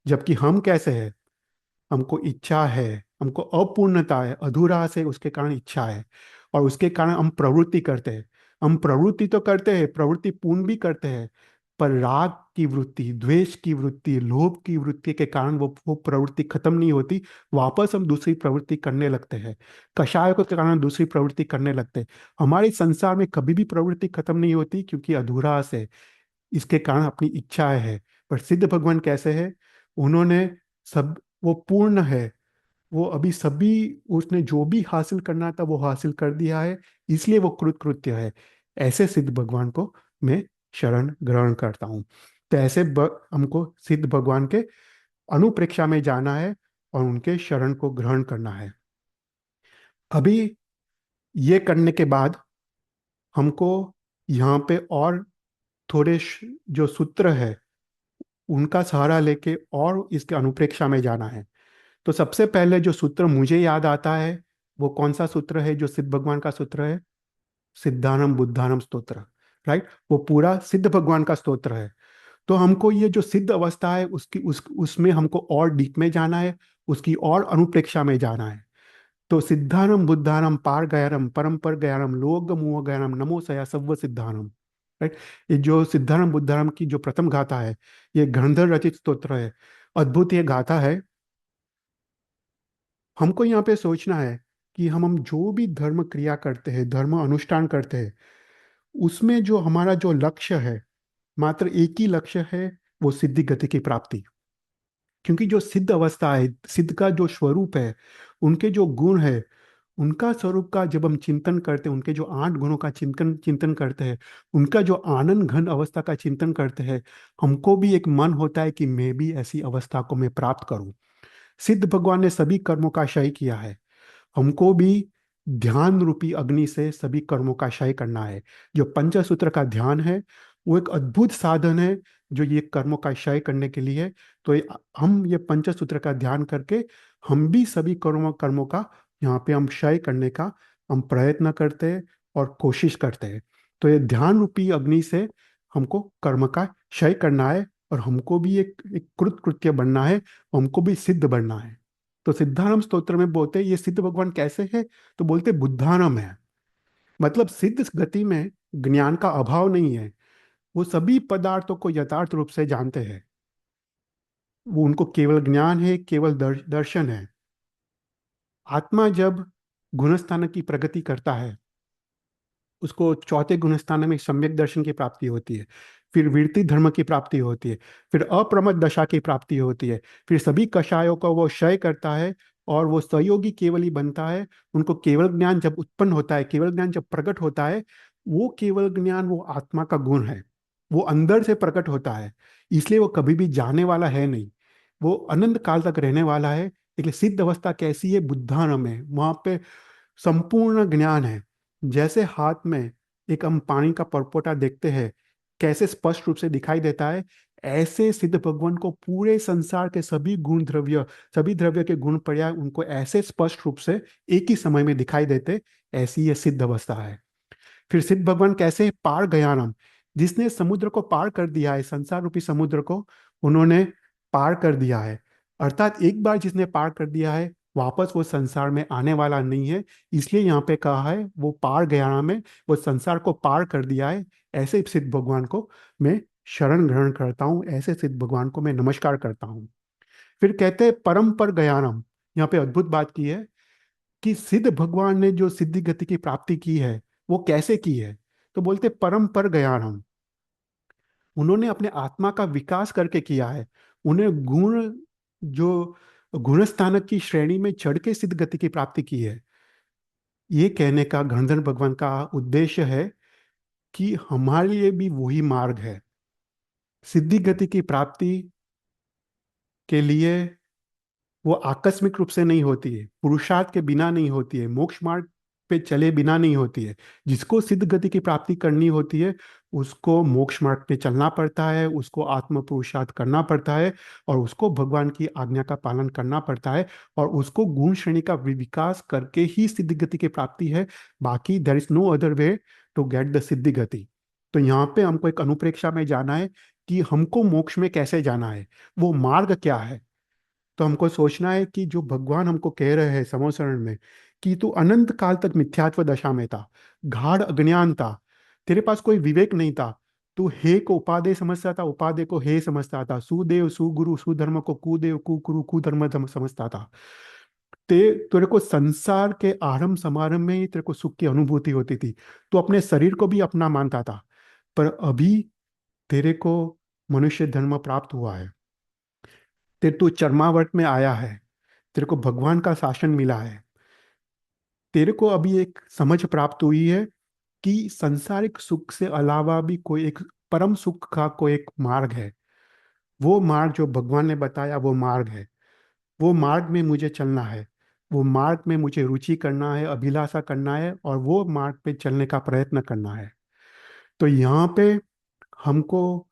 जबकि हम कैसे हैं? हमको इच्छा है, हमको अपूर्णता है, अधूरा से, उसके कारण इच्छा है, और उसके कारण हम प्रवृत्ति करते हैं। हम प्रवृत्ति तो करते हैं, प्रवृत्ति पूर्ण भी करते हैं, पर राग की वृत्ति, द्वेष की वृत्ति, लोभ की वृत्ति के कारण वो प्रवृत्ति खत्म नहीं होती। वापस हम दूसरी प्रवृत्ति करने लगते हैं, कषाय के कारण दूसरी प्रवृत्ति करने लगते हैं। हमारे संसार में कभी भी प्रवृत्ति खत्म नहीं होती, क्योंकि अधूरा से, इसके कारण अपनी इच्छाएं है। पर सिद्ध भगवान कैसे है? उन्होंने सब, वो पूर्ण है, वो अभी सभी, उसने जो भी हासिल करना था वो हासिल कर दिया है, इसलिए वो कृतकृत्य है। ऐसे सिद्ध भगवान को मैं शरण ग्रहण करता हूँ। तो ऐसे हमको सिद्ध भगवान के अनुप्रेक्षा में जाना है और उनके शरण को ग्रहण करना है। अभी ये करने के बाद हमको यहाँ पे और थोड़े जो सूत्र है उनका सहारा लेके और इसके अनुप्रेक्षा में जाना है। तो सबसे पहले जो सूत्र मुझे याद आता है, वो कौन सा सूत्र है? जो सिद्ध भगवान का सूत्र है, सिद्धानम बुद्धानम स्तोत्र, राइट? वो पूरा सिद्ध भगवान का स्तोत्र है। तो हमको ये जो सिद्ध अवस्था है उसमें हमको और डीप में जाना है, उसकी और अनुप्रेक्षा में जाना है। तो सिद्धानम बुद्धानम पार गयारम परम पर गयारम लोक मुह गयारम नमो सया सव्व सिद्धानम, राइट? ये जो सिद्धानम बुद्धानम की जो प्रथम गाथा है, ये गंधर्व रचित स्तोत्र है। अद्भुत ये गाथा है। हमको यहाँ पे सोचना है कि हम जो भी धर्म क्रिया करते हैं, धर्म अनुष्ठान करते हैं, उसमें जो हमारा जो लक्ष्य है, मात्र एक ही लक्ष्य है, वो सिद्धि गति की प्राप्ति। क्योंकि जो सिद्ध अवस्था है, सिद्ध का जो स्वरूप है, उनके जो गुण है, उनका स्वरूप का जब हम चिंतन करते हैं, उनके जो 8 गुणों का चिंतन चिंतन करते हैं, उनका जो आनंद घन अवस्था का चिंतन करते हैं, हमको भी एक मन होता है कि मैं भी ऐसी अवस्था को मैं प्राप्त करूं। सिद्ध भगवान ने सभी कर्मों का क्षय किया है, हमको भी ध्यान रूपी अग्नि से सभी कर्मों का क्षय करना है। जो पंचसूत्र का ध्यान है, वो एक अद्भुत साधन है जो ये कर्मों का क्षय करने के लिए है। तो हम ये पंचसूत्र का ध्यान करके हम भी सभी कर्मों कर्मों का यहाँ पे हम क्षय करने का हम प्रयत्न करते हैं और कोशिश करते हैं। तो ये ध्यान रूपी अग्नि से हमको कर्म का क्षय करना है, और हमको भी एक कृतकृत्य बनना है, हमको भी सिद्ध बनना है। तो सिद्धानम स्तोत्र में बोलते हैं ये सिद्ध भगवान कैसे है? तो बोलते बुद्धानम है, मतलब सिद्ध गति में ज्ञान का अभाव नहीं है। वो सभी पदार्थों को यथार्थ रूप से जानते हैं, वो उनको केवल ज्ञान है, केवल दर्शन है। आत्मा जब गुणस्थान की प्रगति करता है, उसको चौथे गुणस्थान में सम्यक दर्शन की प्राप्ति होती है। फिर विरति धर्म की प्राप्ति होती है। फिर अप्रमद दशा की प्राप्ति होती है। फिर सभी कषायों का वो क्षय करता है और वो सहयोगी केवल बनता है। उनको केवल ज्ञान जब उत्पन्न होता है, केवल ज्ञान जब प्रकट होता है, वो केवल ज्ञान वो आत्मा का गुण है। वो अंदर से प्रकट होता है, इसलिए वो कभी भी जाने वाला है नहीं। वो अनंत काल तक रहने वाला है। इसलिए सिद्ध अवस्था कैसी है? बुद्धान में वहां पे संपूर्ण ज्ञान है। जैसे हाथ में एक हम पानी का परपोटा देखते हैं, कैसे स्पष्ट रूप से दिखाई देता है, ऐसे सिद्ध भगवान को पूरे संसार के सभी गुण द्रव्य, सभी द्रव्य के गुण पर्याय उनको ऐसे स्पष्ट रूप से एक ही समय में दिखाई देते। ऐसी ये सिद्ध अवस्था है। फिर सिद्ध भगवान कैसे? पार गयानम, जिसने समुद्र को पार कर दिया है, संसार रूपी समुद्र को उन्होंने पार कर दिया है। अर्थात एक बार जिसने पार कर दिया है, वापस वो संसार में आने वाला नहीं है। इसलिए यहाँ पे कहा है वो पार गयानम में, वो संसार को पार कर दिया है। ऐसे सिद्ध भगवान को मैं शरण ग्रहण करता हूँ, ऐसे सिद्ध भगवान को मैं नमस्कार करता हूँ। फिर कहते हैं परम पर गयानम। यहाँ पे अद्भुत बात की है कि सिद्ध भगवान ने जो सिद्धि गति की प्राप्ति की है, वो कैसे की है? तो बोलते परम पर ज्ञान हम, उन्होंने अपने आत्मा का विकास करके किया है। उन्हें गुण, जो गुण स्थानक की श्रेणी में चढ़ के सिद्ध गति की प्राप्ति की है। ये कहने का गणधर भगवान का उद्देश्य है कि हमारे लिए भी वही मार्ग है। सिद्धि गति की प्राप्ति के लिए वो आकस्मिक रूप से नहीं होती है, पुरुषार्थ के बिना नहीं होती है, मोक्ष मार्ग पे चले बिना नहीं होती है। जिसको सिद्ध गति की प्राप्ति करनी होती है, उसको मोक्ष मार्ग पे चलना पड़ता है, उसको आत्म पुरुषार्थ करना पड़ता है, और उसको भगवान की आज्ञा का पालन करना पड़ता है, और उसको गुण श्रेणी का विकास करके ही सिद्ध गति की प्राप्ति है। बाकी there is no other way to get the सिद्धि गति। तो यहाँ पे हमको एक अनुप्रेक्षा में जाना है कि हमको मोक्ष में कैसे जाना है, वो मार्ग क्या है। तो हमको सोचना है कि जो भगवान हमको कह रहे हैं समोसरण में, कि तू अनंत काल तक मिथ्यात्व दशा में था, गाढ़ अज्ञान था, तेरे पास कोई विवेक नहीं था। तू हे को उपादेय समझता था, उपादेय को हे समझता था, सुदेव सुगुरु सुधर्म को कुदेव कुकुरु कुधर्म समझता था। तेरे को संसार के आरंभ समारंभ में ही तेरे को सुख की अनुभूति होती थी। तू अपने शरीर को भी अपना मानता था। पर अभी तेरे को मनुष्य धर्म प्राप्त हुआ है, तू चरमावर्त में आया है, तेरे को भगवान का शासन मिला है। तेरे को अभी एक समझ प्राप्त हुई है कि संसारिक सुख से अलावा भी कोई एक परम सुख का कोई एक मार्ग है। वो मार्ग जो भगवान ने बताया वो मार्ग है। वो मार्ग में मुझे चलना है। वो मार्ग में मुझे रुचि करना है, अभिलाषा करना है, और वो मार्ग पे चलने का प्रयत्न करना है। तो यहाँ पे हमको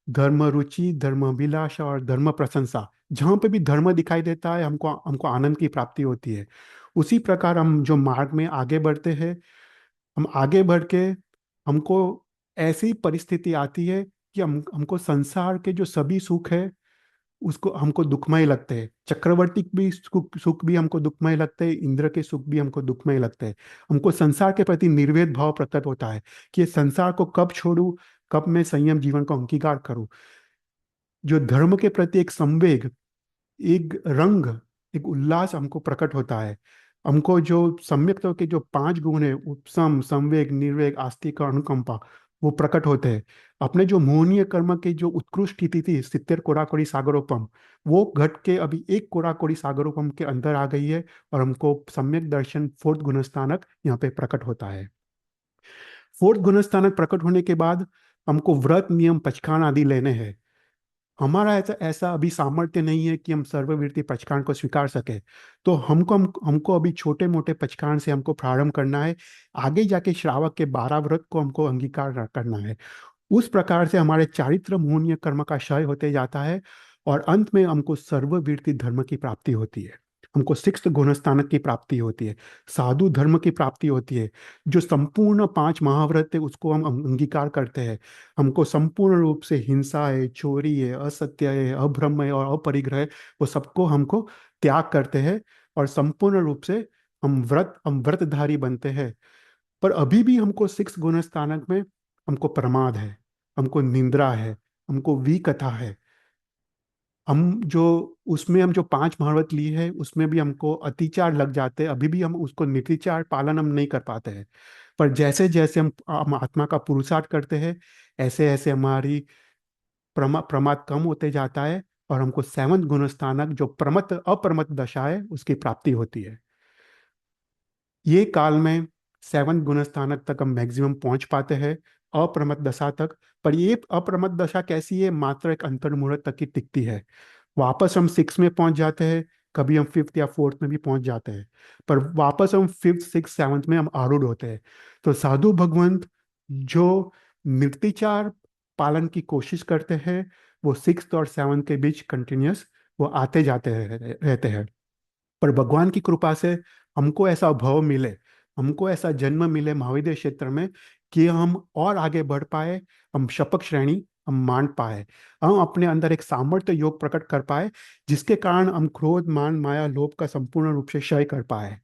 धर्म रुचि, धर्म अभिलाषा और धर्म प्रशंसा, जहाँ पे भी धर्म दिखाई देता है, हमको हमको आनंद की प्राप्ति होती है। उसी प्रकार हम जो मार्ग में आगे बढ़ते हैं, हम आगे बढ़ के हमको ऐसी परिस्थिति आती है कि हमको संसार के जो सभी सुख है उसको हमको दुखमय लगते हैं। चक्रवर्ती भी सुख भी हमको दुखमय लगते हैं, इंद्र के सुख भी हमको दुखमय लगते हैं। हमको संसार के प्रति निर्वेद भाव प्रकट होता है कि ये संसार को कब छोड़ूं, कब मैं संयम जीवन को अंगीकार करूं। जो धर्म के प्रति एक संवेग, एक रंग, एक उल्लास हमको प्रकट होता है। हमको जो सम्यक के जो पांच गुण है, उपसम संवेग निर्वेग आस्तिक और अनुकंपा, वो प्रकट होते हैं। अपने जो मोहनीय कर्म की जो उत्कृष्ट स्थिति थी, 70 कोड़ाकोड़ी सागरोपम, वो घट के अभी एक कोड़ाकोड़ी सागरोपम के अंदर आ गई है। और हमको सम्यक दर्शन फोर्थ गुणस्थानक यहाँ पे प्रकट होता है। फोर्थ गुणस्थानक प्रकट होने के बाद हमको व्रत नियम पचखान आदि लेने हैं। हमारा ऐसा ऐसा अभी सामर्थ्य नहीं है कि हम सर्ववृत्ति पचकान को स्वीकार सके। तो हमको अभी छोटे मोटे पचकान से हमको प्रारंभ करना है। आगे जाके श्रावक के 12 व्रत को हमको अंगीकार करना है। उस प्रकार से हमारे चारित्र मोहनीय कर्म का क्षय होते जाता है, और अंत में हमको सर्ववीर्ति धर्म की प्राप्ति होती है। हमको सिक्स्थ गुणस्थानक की प्राप्ति होती है, साधु धर्म की प्राप्ति होती है। जो संपूर्ण पांच महाव्रत है उसको हम अंगीकार करते हैं। हमको संपूर्ण रूप से हिंसा है, चोरी है, असत्य है, अभ्रम है और अपरिग्रह है, वो सबको हमको त्याग करते हैं। और संपूर्ण रूप से हम व्रतधारी बनते हैं। पर अभी भी हमको सिक्स गुण स्थानक में हमको प्रमाद है, हमको निंद्रा है, हमको विकथा है। हम जो उसमें हम जो पांच महाव्रत लिए है उसमें भी हमको अतिचार लग जाते हैं। अभी भी हम उसको निर्तिचार पालन हम नहीं कर पाते हैं। पर जैसे जैसे हम आत्मा का पुरुषार्थ करते हैं, ऐसे ऐसे हमारी प्रमाद कम होते जाता है, और हमको सेवंथ गुण स्थानक, जो प्रमत अप्रमत दशा है, उसकी प्राप्ति होती है। ये काल में सेवंथ गुण स्थानक तक हम मैक्सिमम पहुंच पाते हैं, अप्रमत दशा तक। पर ये अप्रमत दशा कैसी है, मात्र एक अंतर मुहूर्त तक की टिकती है। वापस हम सिक्स में पहुंच जाते हैं, कभी हम फिफ्थ या फोर्थ में भी पहुंच जाते हैं, पर वापस हम फिफ्थ सिक्स सेवन्थ में हम आरूढ़ होते हैं। तो साधु भगवंत जो निर्तिचार पालन की कोशिश करते हैं, वो सिक्स और सेवन्थ के बीच कंटिन्यूस वो आते जाते रहते हैं। पर भगवान की कृपा से हमको ऐसा भव मिले, हमको ऐसा जन्म मिले महाविद्य क्षेत्र में, कि हम और आगे बढ़ पाए, हम शपथ श्रेणी हम मान पाए, हम अपने अंदर एक सामर्थ्य योग प्रकट कर पाए, जिसके कारण हम क्रोध मान माया लोभ का संपूर्ण रूप से क्षय कर पाए।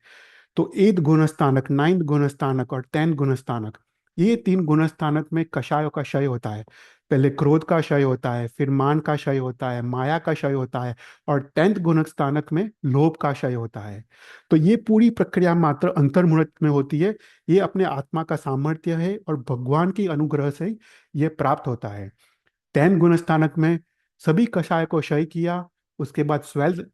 तो एट गुण स्थानक, नाइन्थ गुण स्थानक और 10th गुण स्थानक, ये तीन गुण स्थानक में कषायों का क्षय होता है। पहले क्रोध का क्षय होता है, फिर मान का क्षय होता है, माया का क्षय होता है, और 10th गुण स्थानक में लोभ का क्षय होता है। तो ये पूरी प्रक्रिया मात्र अंतर्मुहूर्त में होती है। ये अपने आत्मा का सामर्थ्य है, और भगवान की अनुग्रह से ये प्राप्त होता है। 10th गुण स्थानक में सभी कषाय को क्षय किया, उसके बाद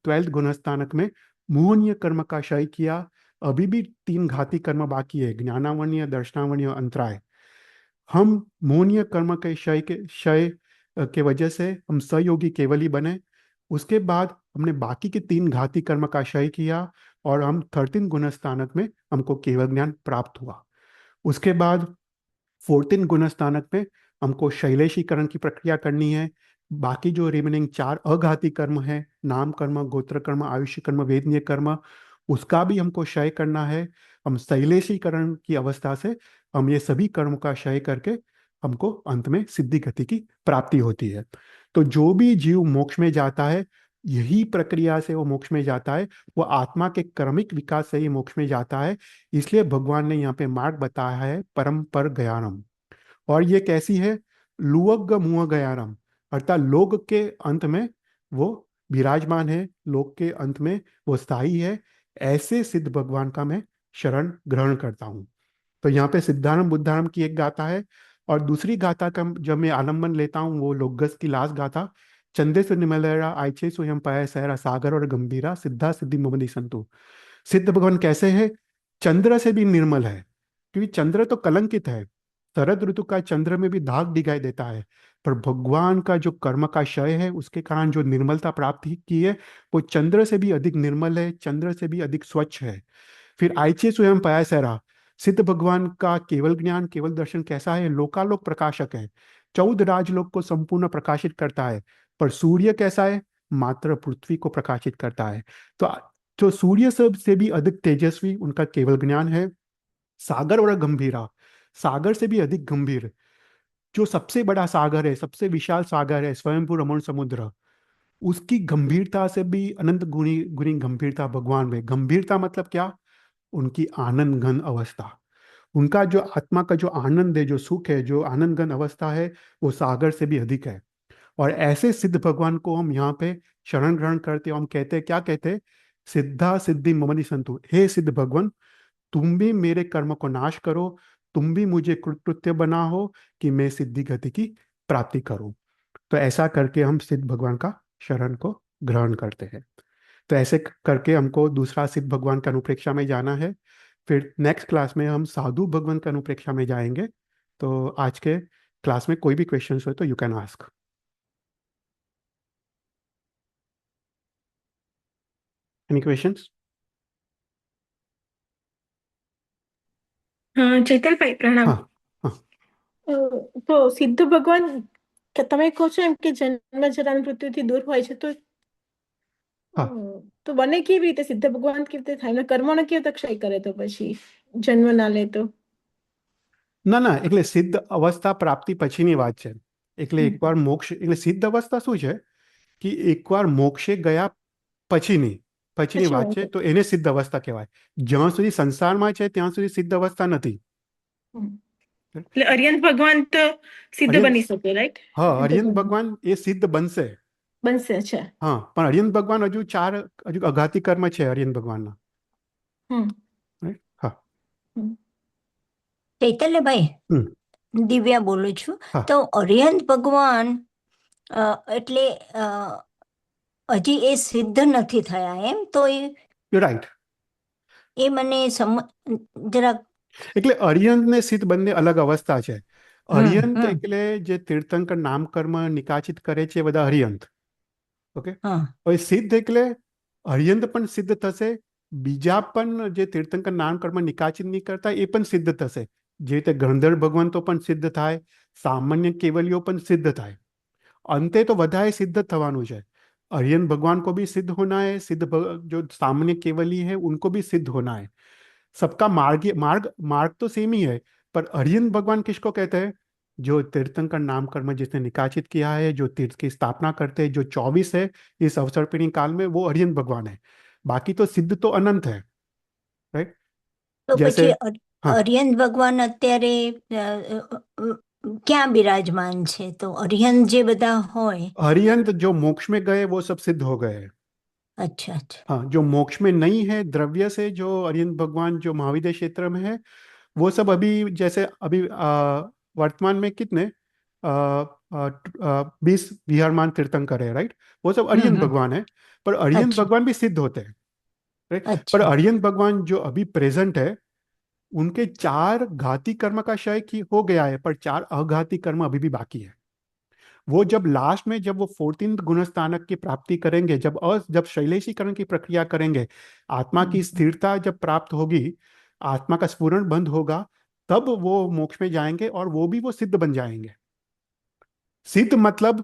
ट्वेल्थ गुण स्थानक में मोहनीय कर्म का क्षय किया। अभी भी तीन घाती कर्म बाकी है, ज्ञानावनीय, दर्शनावनीय और अंतराय। हम मोहनीय कर्म के क्षय के वजह से हम सहयोगी केवली बने। उसके बाद हमने बाकी के तीन घाती कर्म का क्षय किया, और हम 13th गुण स्थानक में हमको केवल ज्ञान प्राप्त हुआ। उसके बाद 14th गुण स्थानक पे हमको शैलेशीकरण की प्रक्रिया करनी है। बाकी जो रिमेनिंग चार अघाती कर्म है, नाम कर्म, गोत्र कर्म, आयुष्य कर्म, वेदनीय कर्म, उसका भी हमको क्षय करना है। हम शैलेशीकरण की अवस्था से हम ये सभी कर्म का क्षय करके हमको अंत में सिद्धि गति की प्राप्ति होती है। तो जो भी जीव मोक्ष में जाता है, यही प्रक्रिया से वो मोक्ष में जाता है। वो आत्मा के क्रमिक विकास से ही मोक्ष में जाता है। इसलिए भगवान ने यहाँ पे मार्ग बताया है, परम पर गयानम। और ये कैसी है, लुअग मुअ गयानम, अर्थात लोक के अंत में वो विराजमान है, लोक के अंत में वो स्थायी है। ऐसे सिद्ध भगवान का मैं शरण ग्रहण करता हूँ। तो यहाँ पे सिद्धारंभ बुद्धारंभ की एक गाथा है, और दूसरी गाथा का जब मैं आलम्बन लेता हूँ, वो लोकगस की लास्ट गाथा, चंदे से निमलरा आयचे सोयम पाय सहरा सागर और गंभीरा सिद्धा सिद्धि मोमनी संतु। सिद्ध भगवान कैसे है, चंद्र से भी निर्मल है, क्योंकि चंद्र तो कलंकित है। शरद ऋतु का चंद्र में भी दाग दिखाई देता है। पर भगवान का जो कर्म का क्षय है, उसके कारण जो निर्मलता प्राप्त की है, वो चंद्र से भी अधिक निर्मल है, चंद्र से भी अधिक स्वच्छ है। फिर आइचे स्वयं पयासरा, सिद्ध भगवान का केवल ज्ञान केवल दर्शन कैसा है, लोकालोक प्रकाशक है, 14 राजलोक को संपूर्ण प्रकाशित करता है। पर सूर्य कैसा है, मात्र पृथ्वी को प्रकाशित करता है। तो जो सूर्य से भी अधिक तेजस्वी उनका केवल ज्ञान है। सागर और गंभीरा, सागर से भी अधिक गंभीर, जो सबसे बड़ा सागर है, सबसे विशाल सागर है, स्वयंभू रमण समुद्र, उसकी गंभीरता से भी अनंत गुणी गुणी गंभीरता भगवान में। गंभीरता मतलब क्या, उनकी आनंद घन अवस्था, उनका जो आत्मा का जो आनंद है, जो सुख है, जो आनंद घन अवस्था है, वो सागर से भी अधिक है। और ऐसे सिद्ध भगवान को हम यहाँ पे शरण ग्रहण करते हैं। हम कहते हैं, क्या कहते हैं, सिद्धा सिद्धि ममनि संतु, हे सिद्ध भगवान, तुम भी मेरे कर्म को नाश करो, तुम भी मुझे कृतकृत्य बनाओ, कि मैं सिद्धि गति की प्राप्ति करूं। तो ऐसा करके हम सिद्ध भगवान का शरण को ग्रहण करते हैं। तो ऐसे करके हमको दूसरा सिद्ध भगवान का अनुप्रेक्षा में जाना है। फिर नेक्स्ट क्लास में हम साधु भगवान का अनुप्रेक्षा में जाएंगे। तो आज के क्लास में कोई भी क्वेश्चन हो तो you can ask. Any questions? હા ચૈતલભાઈ પ્રણામ. हाँ, हाँ, તો સિદ્ધ ભગવાન કે તમે કહો છો એમ કે જન્મ જરા મૃત્યુથી દૂર હોય છે, તો हाँ। તો બને કેવી રીતે, સિદ્ધ ભગવાન કેવી રીતે થાય, એમના કર્મોનો કેવી રીતે ક્ષય કરે તો પછી જન્મ ના લે તો? ના ના, એટલે સિદ્ધ અવસ્થા પ્રાપ્તિ પછીની વાત છે. એટલે હમ. એકવાર મોક્ષ, એટલે સિદ્ધ અવસ્થા શું છે, કે એકવાર મોક્ષે ગયા પછીની પછીની પછી વાત હું છે, કહું. તો એને સિદ્ધ અવસ્થા કહેવાય. જ્યાં સુધી સંસારમાં છે ત્યાં સુધી સિદ્ધ અવસ્થા નથી. હમ. એટલે અરિયંત ભગવાન તો સિદ્ધ અર્યંત, બની શકે, રાઈટ? હા, સિદ્ધ અર્યંત ભગવાન ભગવાન એ સિદ્ધ બનશે. બનશે, અચ્છા. હા, પણ અર્યંત ભગવાન હજુ ચાર, હજુ અઘાતી કર્મ છે અર્યંત ભગવાનના. હમ. રાઈટ? હા. હમ. ચૈતન્યભાઈ, હમ. દિવ્યા બોલું છું. હા. તો અરિહંત ભગવાન એટલે હજી એ સિદ્ધ નથી થયા એમ? તો યુ રાઈટ. એ મને જરાક. એટલે અરિહંત ને સિદ્ધ બંને અલગ અવસ્થા છે. હમ અરિહંત હમ એટલે જે તીર્થંકર નામકર્મ નિકાચિત કરે છે એ બધા અરિહંત. ઓકે. હા. હવે સિદ્ધ એટલે અરિહંત પણ સિદ્ધ થશે, બીજા પણ જે તીર્થંકર નામકર્મ નિકાચિત નહીં કરતા એ પણ સિદ્ધ થશે. જે રીતે ગંધર્વ ભગવંતો પણ સિદ્ધ થાય, સામાન્ય કેવલીઓ પણ સિદ્ધ થાય. अंते तो बधाए सिद्ध थवानु है। अरियन भगवान को भी सिद्ध होना है, जो सामान्य केवली है उनको भी सिद्ध होना है। सबका मार्ग मार्ग मार्ग तो सेम ही है, पर अरियन भगवान किसको कहते हैं? जो तीर्थंकर नाम कर्म जिसने निकाचित किया है, जो तीर्थ की स्थापना करते हैं, जो 24 है इस अवसर्पिणी काल में, वो अरियन भगवान है। बाकी तो सिद्ध तो अनंत है, राइट? તો जैसे પછી हाँ, અરિહંત ભગવાન અત્યારે ક્યાં બિરાજમાન છે? તો અરિહંત જે બધા હોય. अरियंत जो मोक्ष में गए वो सब सिद्ध हो गए हैं। અચ્છા અચ્છા. हाँ, जो मोक्ष में नहीं है द्रव्य से, जो अरियंत भगवान जो महाविद्य क्षेत्र में है, वो सब अभी जैसे अभी वर्तमान में कितने 20 विहारमान तीर्थंकर है, राइट? वो सब अरियंत હમ. भगवान है। पर अरियंत અચ્છા भगवान भी सिद्ध होते हैं, राइट? पर અચ્છા. अरियंत भगवान जो अभी प्रेजेंट है, उनके 4 घाती कर्म का क्षय की हो गया है, पर 4 अघाती कर्म अभी भी बाकी है। वो जब लास्ट में जब वो 14th गुणस्थानक की प्राप्ति करेंगे, जब शैलेशीकरण की प्रक्रिया करेंगे, आत्मा की હમ. स्थिरता जब प्राप्त होगी, आत्मा का स्फुरण बंद होगा, तब वो मोक्ष में जाएंगे और वो भी वो सिद्ध बन जाएंगे। सिद्ध मतलब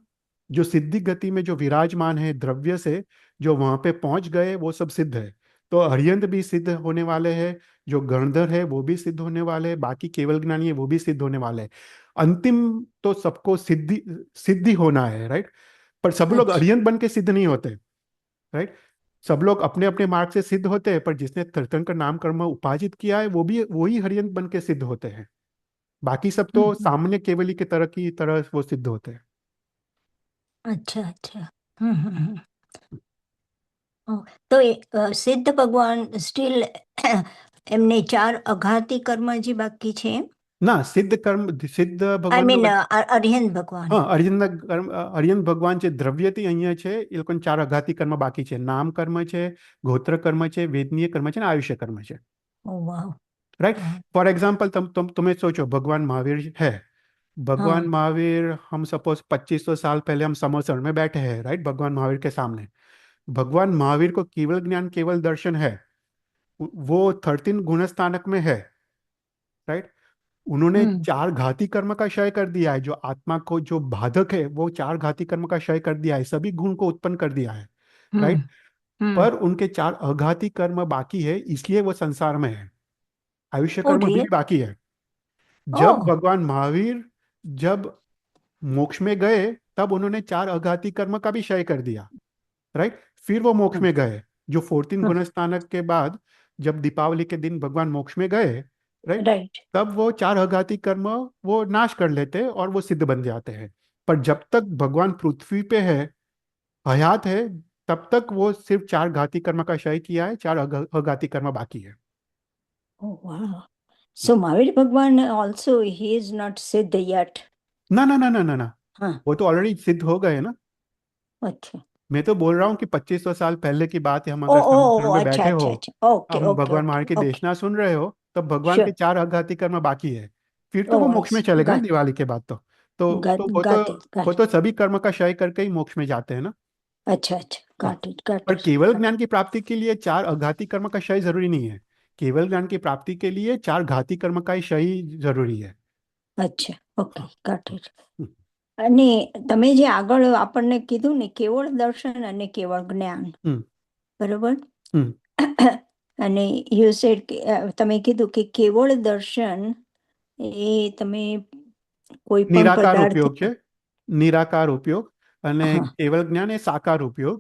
जो सिद्धि गति में जो विराजमान है द्रव्य से, जो वहां पे पहुंच गए, वो सब सिद्ध है। तो अरिहंत भी सिद्ध होने वाले हैं, जो गणधर है वो भी सिद्ध होने वाले हैं, बाकी केवल ज्ञानी है वो भी सिद्ध होने वाले हैं। अंतिम तो सबको सिद्धि सिद्धि होना है, राइट? पर सब लोग અચ્છા. अरिहंत बन के सिद्ध नहीं होते, राइट? सब लोग अपने अपने मार्ग से सिद्ध होते हैं, पर जिसने तीर्थंकर नाम कर्म उपार्जित किया है वो भी वही हरिहंत बन के सिद्ध होते हैं। बाकी सब तो હમ. सामान्य केवली की तरह वो सिद्ध होते हैं। અચ્છા અચ્છા. હમ. ઓ, તો એ સિદ્ધ ભગવાન સ્ટીલ એમને ચાર અઘાતી કર્મ જે બાકી છે એમ? ना, सिद्ध कर्म सिद्ध આઈ भगवान મીન तो અરિહંત ભગવાન. हाँ, અરિયન કર્મ અરિયન ભગવાન જે દ્રવ્યથી અહીંયા છે એ લોકોને 4 અઘાતી કર્મ બાકી છે. નામ કર્મ છે, ગોત્ર કર્મ છે, વેદનીય કર્મ છે, અને आयुष्य कर्म છે, ઓ વાવ. राइट? हाँ. फॉर एग्जाम्पल तुम्हें सोचो, भगवान महावीर है। भगवान हाँ. महावीर, हम सपोज 2500 साल पहले हम समरसर में बैठे हैं, राइट? भगवान महावीर के सामने भगवान महावीर को केवल ज्ञान केवल दर्शन है, वो 13 गुणस्थानक में है, राइट? उन्होंने हम्म 4 घाती कर्म का क्षय कर दिया है, जो आत्मा को जो बाधक है वो 4 घाती कर्म का क्षय कर दिया है, सभी गुण को उत्पन्न कर दिया है, हम्म राइट? हम्म. पर उनके 4 अघाती कर्म बाकी है, इसलिए वो संसार में है। आयुष्य ओ कर्म अभी भी रियल? बाकी है। ओ. जब भगवान महावीर जब मोक्ष में गए, तब उन्होंने 4 अघाती कर्म का भी क्षय कर दिया, राइट? फिर वो मोक्ष में गए। जो 14 गुण स्थानक के बाद जब दीपावली के दिन भगवान मोक्ष में गए, राइट, राइट. तब वो 4 अघाती कर्म वो नाश कर लेते हैं और वो सिद्ध बन जाते हैं। पर जब तक भगवान पृथ्वी पे है, हयात है, तब तक वो सिर्फ 4 घाती कर्म का क्षय किया है, 4 अघाती कर्म बाकी है। ओ वाह. सो महावीर भगवान ऑल्सो ही इज नॉट सिद्ध yet. ना ना ना ना ना ना, हाँ. वो तो ऑलरेडी सिद्ध हो गए ना। अच्छा. मैं तो बोल रहा हूँ कि 2500 साल पहले की बात है, हम ओ अगर ओ समुद्र ओ, में अच्छा बैठे हो, अच्छा अच्छा. ओके हम ओके भगवान महावीर ओके की ओके. देशना सुन रहे हो, तब भगवान के श्योर. 4 अघाती कर्म बाकी है। फिर तो ओ वो आई मोक्ष में सी. चलेगा ना गॉट दिवाली के बाद। तो वो तो गॉट इट वो गॉट. तो सभी कर्म का क्षय करके ही मोक्ष में जाते हैं ना। अच्छा अच्छा. हाँ, गॉट इट गॉट पर इट केवल गॉट. ज्ञान की प्राप्ति के लिए 4 अघाती कर्म का क्षय जरूरी नहीं है। केवल ज्ञान की प्राप्ति के लिए 4 घाती कर्म का ही क्षय ही जरूरी है। અચ્છા ઓકે हाँ। ગોટ हाँ। ઇટ. અને તમે જે આગળ આપણને કીધું ને કેવળ દર્શન અને કેવળ જ્ઞાન, हम्म। બરોબર? हम्म। અને યુ સેડ કે તમે કીધું કે કેવળ દર્શન એ તમે કોઈ પણ નિરાકાર પદાર્થ. ઉપયોગ છે, નિરાકાર ઉપયોગ, અને હા. કેવલ જ્ઞાન એ સાકાર ઉપયોગ।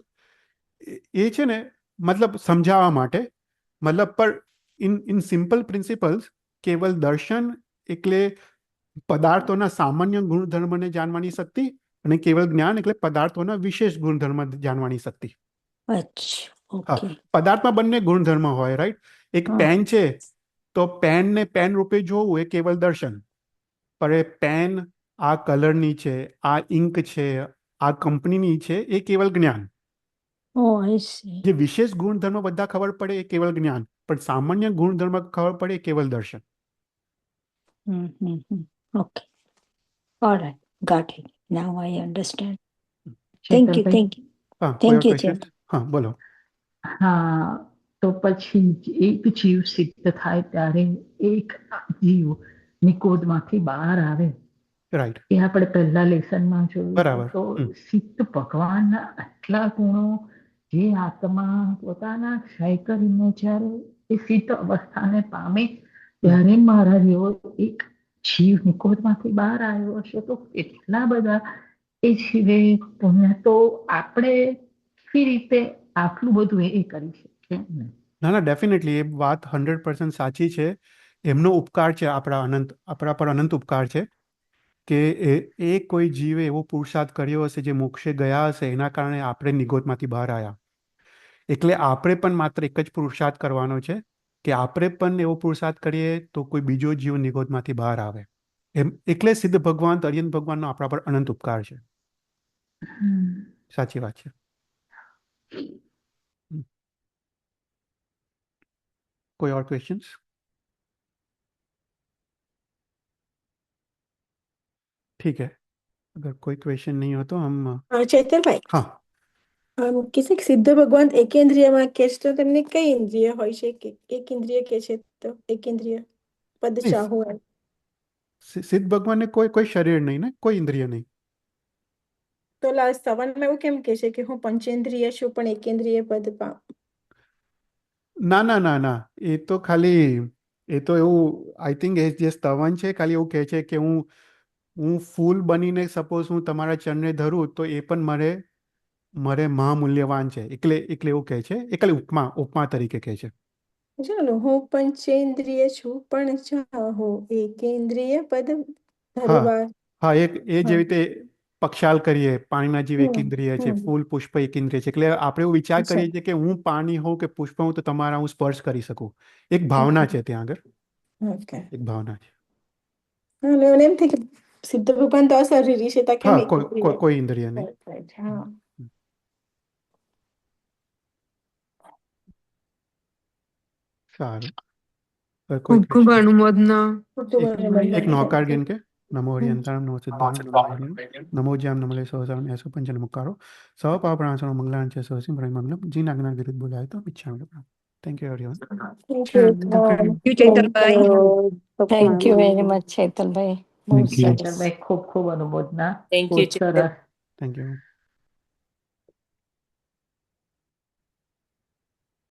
એ છે ને, મતલબ સમજાવવા માટે, મતલબ પર ઇન સિમ્પલ પ્રિન્સિપલ્સ, કેવલ દર્શન એટલે પદાર્થોના સામાન્ય ગુણધર્મને જાણવાની શક્તિ, અને કેવલ જ્ઞાન એટલે પદાર્થોના વિશેષ ગુણધર્મ જાણવાની શક્તિ। અચ્છા હા, ઓકે. પદાર્થમાં બંને ગુણધર્મ હોય, રાઈટ? એક હા. પેન છે, તો પેનને પેન રૂપે જોવું એ કેવલ દર્શન. પણ એ પેન આ કલરની છે, આ ઇંક છે, આ કંપનીની છે, એ કેવલ જ્ઞાન. Oh, I see. જે વિશેષ ગુણધર્મ બધા ખબર પડે એ કેવલ જ્ઞાન, પણ સામાન્ય ગુણધર્મ ખબર પડે એ કેવલ દર્શન. Okay. All right. Got it. Now I understand. Thank you. Chaitarbhai, Thank you. હા, કોઈ Thank you, ક્વેશ્ચન? Chetan. હા, બોલો. હા, તો પછી એક જીવ સિદ્ધ થાય ત્યારે એક જીવ નિકોધમાંથી બહાર આવે, રાઈટ. એ આપણે પહેલા લેસનમાં જોયું છે. બરાબર. તો સિદ્ધ ભગવાનના આટલા ગુણો જે આત્મા પોતાના ક્ષય કરીને જ્યારે એ સિદ્ધ અવસ્થાને પામે ત્યારે મારા જેવો એક જીવ નિકોધમાંથી બહાર આવ્યો હશે, તો કેટલા બધા એ જીવે પુણ્ય, તો આપણે કેવી રીતે આટલું બધું એ કરી શકીએ ને? ના ના, ડેફિનેટલી એ વાત 100% સાચી છે. એમનો ઉપકાર છે, આપણા પર અનંત ઉપકાર છે કે એ કોઈ જીવે એવો પુરુષાર્થ કર્યો હશે, જે મોક્ષે ગયા હશે, એના કારણે આપણે નિગોદમાંથી બહાર આવ્યા. એટલે આપણે પણ માત્ર એક જ પુરુષાર્થ કરવાનો છે કે આપણે પણ એવો પુરુષાર્થ કરીએ તો કોઈ બીજો જીવ નિગોદમાંથી બહાર આવે. એટલે સિદ્ધ ભગવાન, અર્યંત ભગવાનનો આપણા પર અનંત ઉપકાર છે. સાચી વાત છે. कोई और क्वेश्चंस? ठीक है, अगर कोई क्वेश्चन नहीं हो तो हम ચેતરભાઈ, हाँ. કિસે સિદ્ધ ભગવાન એકેન્દ્રિયમાં કે છે, તો તેમને કઈ ઇન્દ્રિય હોય છે કે એક ઇન્દ્રિય કે છે, તો એકેન્દ્રિય પદ नहीं, ચાહો એમ. सिद्ध भगवान ने कोई कोई शरीर नहीं ना, कोई इंद्रिय नहीं. તો સવનમાં એવું કેમ કે છે કે હું પંચેન્દ્રિય છું પણ એકેન્દ્રિય પદ પામ? ના ના ના ના, એ તો ખાલી, એ તો એવું, આઈ થિંક એ જે સ્તવન છે ખાલી એવું કહે છે કે હું ફૂલ બનીને સપોઝ હું તમારા ચરણને ધરું તો એ પણ મારે મહામૂલ્યવાન છે, એટલે એટલે એવું કહે છે. એ ખાલી ઉપમા ઉપમા તરીકે કહે છે. ચાલો, હું પંચેન્દ્રિય છું પણ ચાહો એકેન્દ્રિય પદ હા ધરવા. હા, એ જેવી હા. રીતે પક્ષાલ કરીએ, પાણીના જીવ એક હમ ઇન્દ્રિય છે, હમ ફૂલ પુષ્પ એક ઇન્દ્રિય છે. એટલે આપણે એવું વિચાર અચ્છા. કરીએ છીએ કે હું પાણી હોઉં કે પુષ્પ હોઉં તો તમારા હું સ્પર્શ કરી શકું. એક ભાવના ઓકે છે ત્યાં આગળ, ઓકે. એક ભાવના છે. હા, મને એમ થાય કે સિદ્ધ ભગવાન તો અશરીરી છે, તો કેમ હા, એકેન્દ્રિય? કોઈ ઇન્દ્રિય નહીં. Right, right. હા. સારું. पर कोई ખૂબ ખૂબ क्वेश्चन? અનુમોદના. ખોટું एक મને एक બંધ नौकार કરી. गिन के, नमो હમ. हरियंतारम नमो सिद्धारम नमो हरियम नमो ज्याम नमले सहस्रम ऐसो पंचन मुक्कारो सव पापणासनो मंगलांच सोसिम मंगलम जी नागना विरुद्ध बोलाय तो इच्छा में. Thank you everyone. Thank you. ચાલો thank you Thank Chaitarbhai. you. Thank you very much, Chetanbhai. બહુ Thank you. સરસ. ચેતરભાઈ, ખૂબ ખૂબ અનુમોદના. થેન્ક બહુ યુ ચેતર. સરસ. Thank you.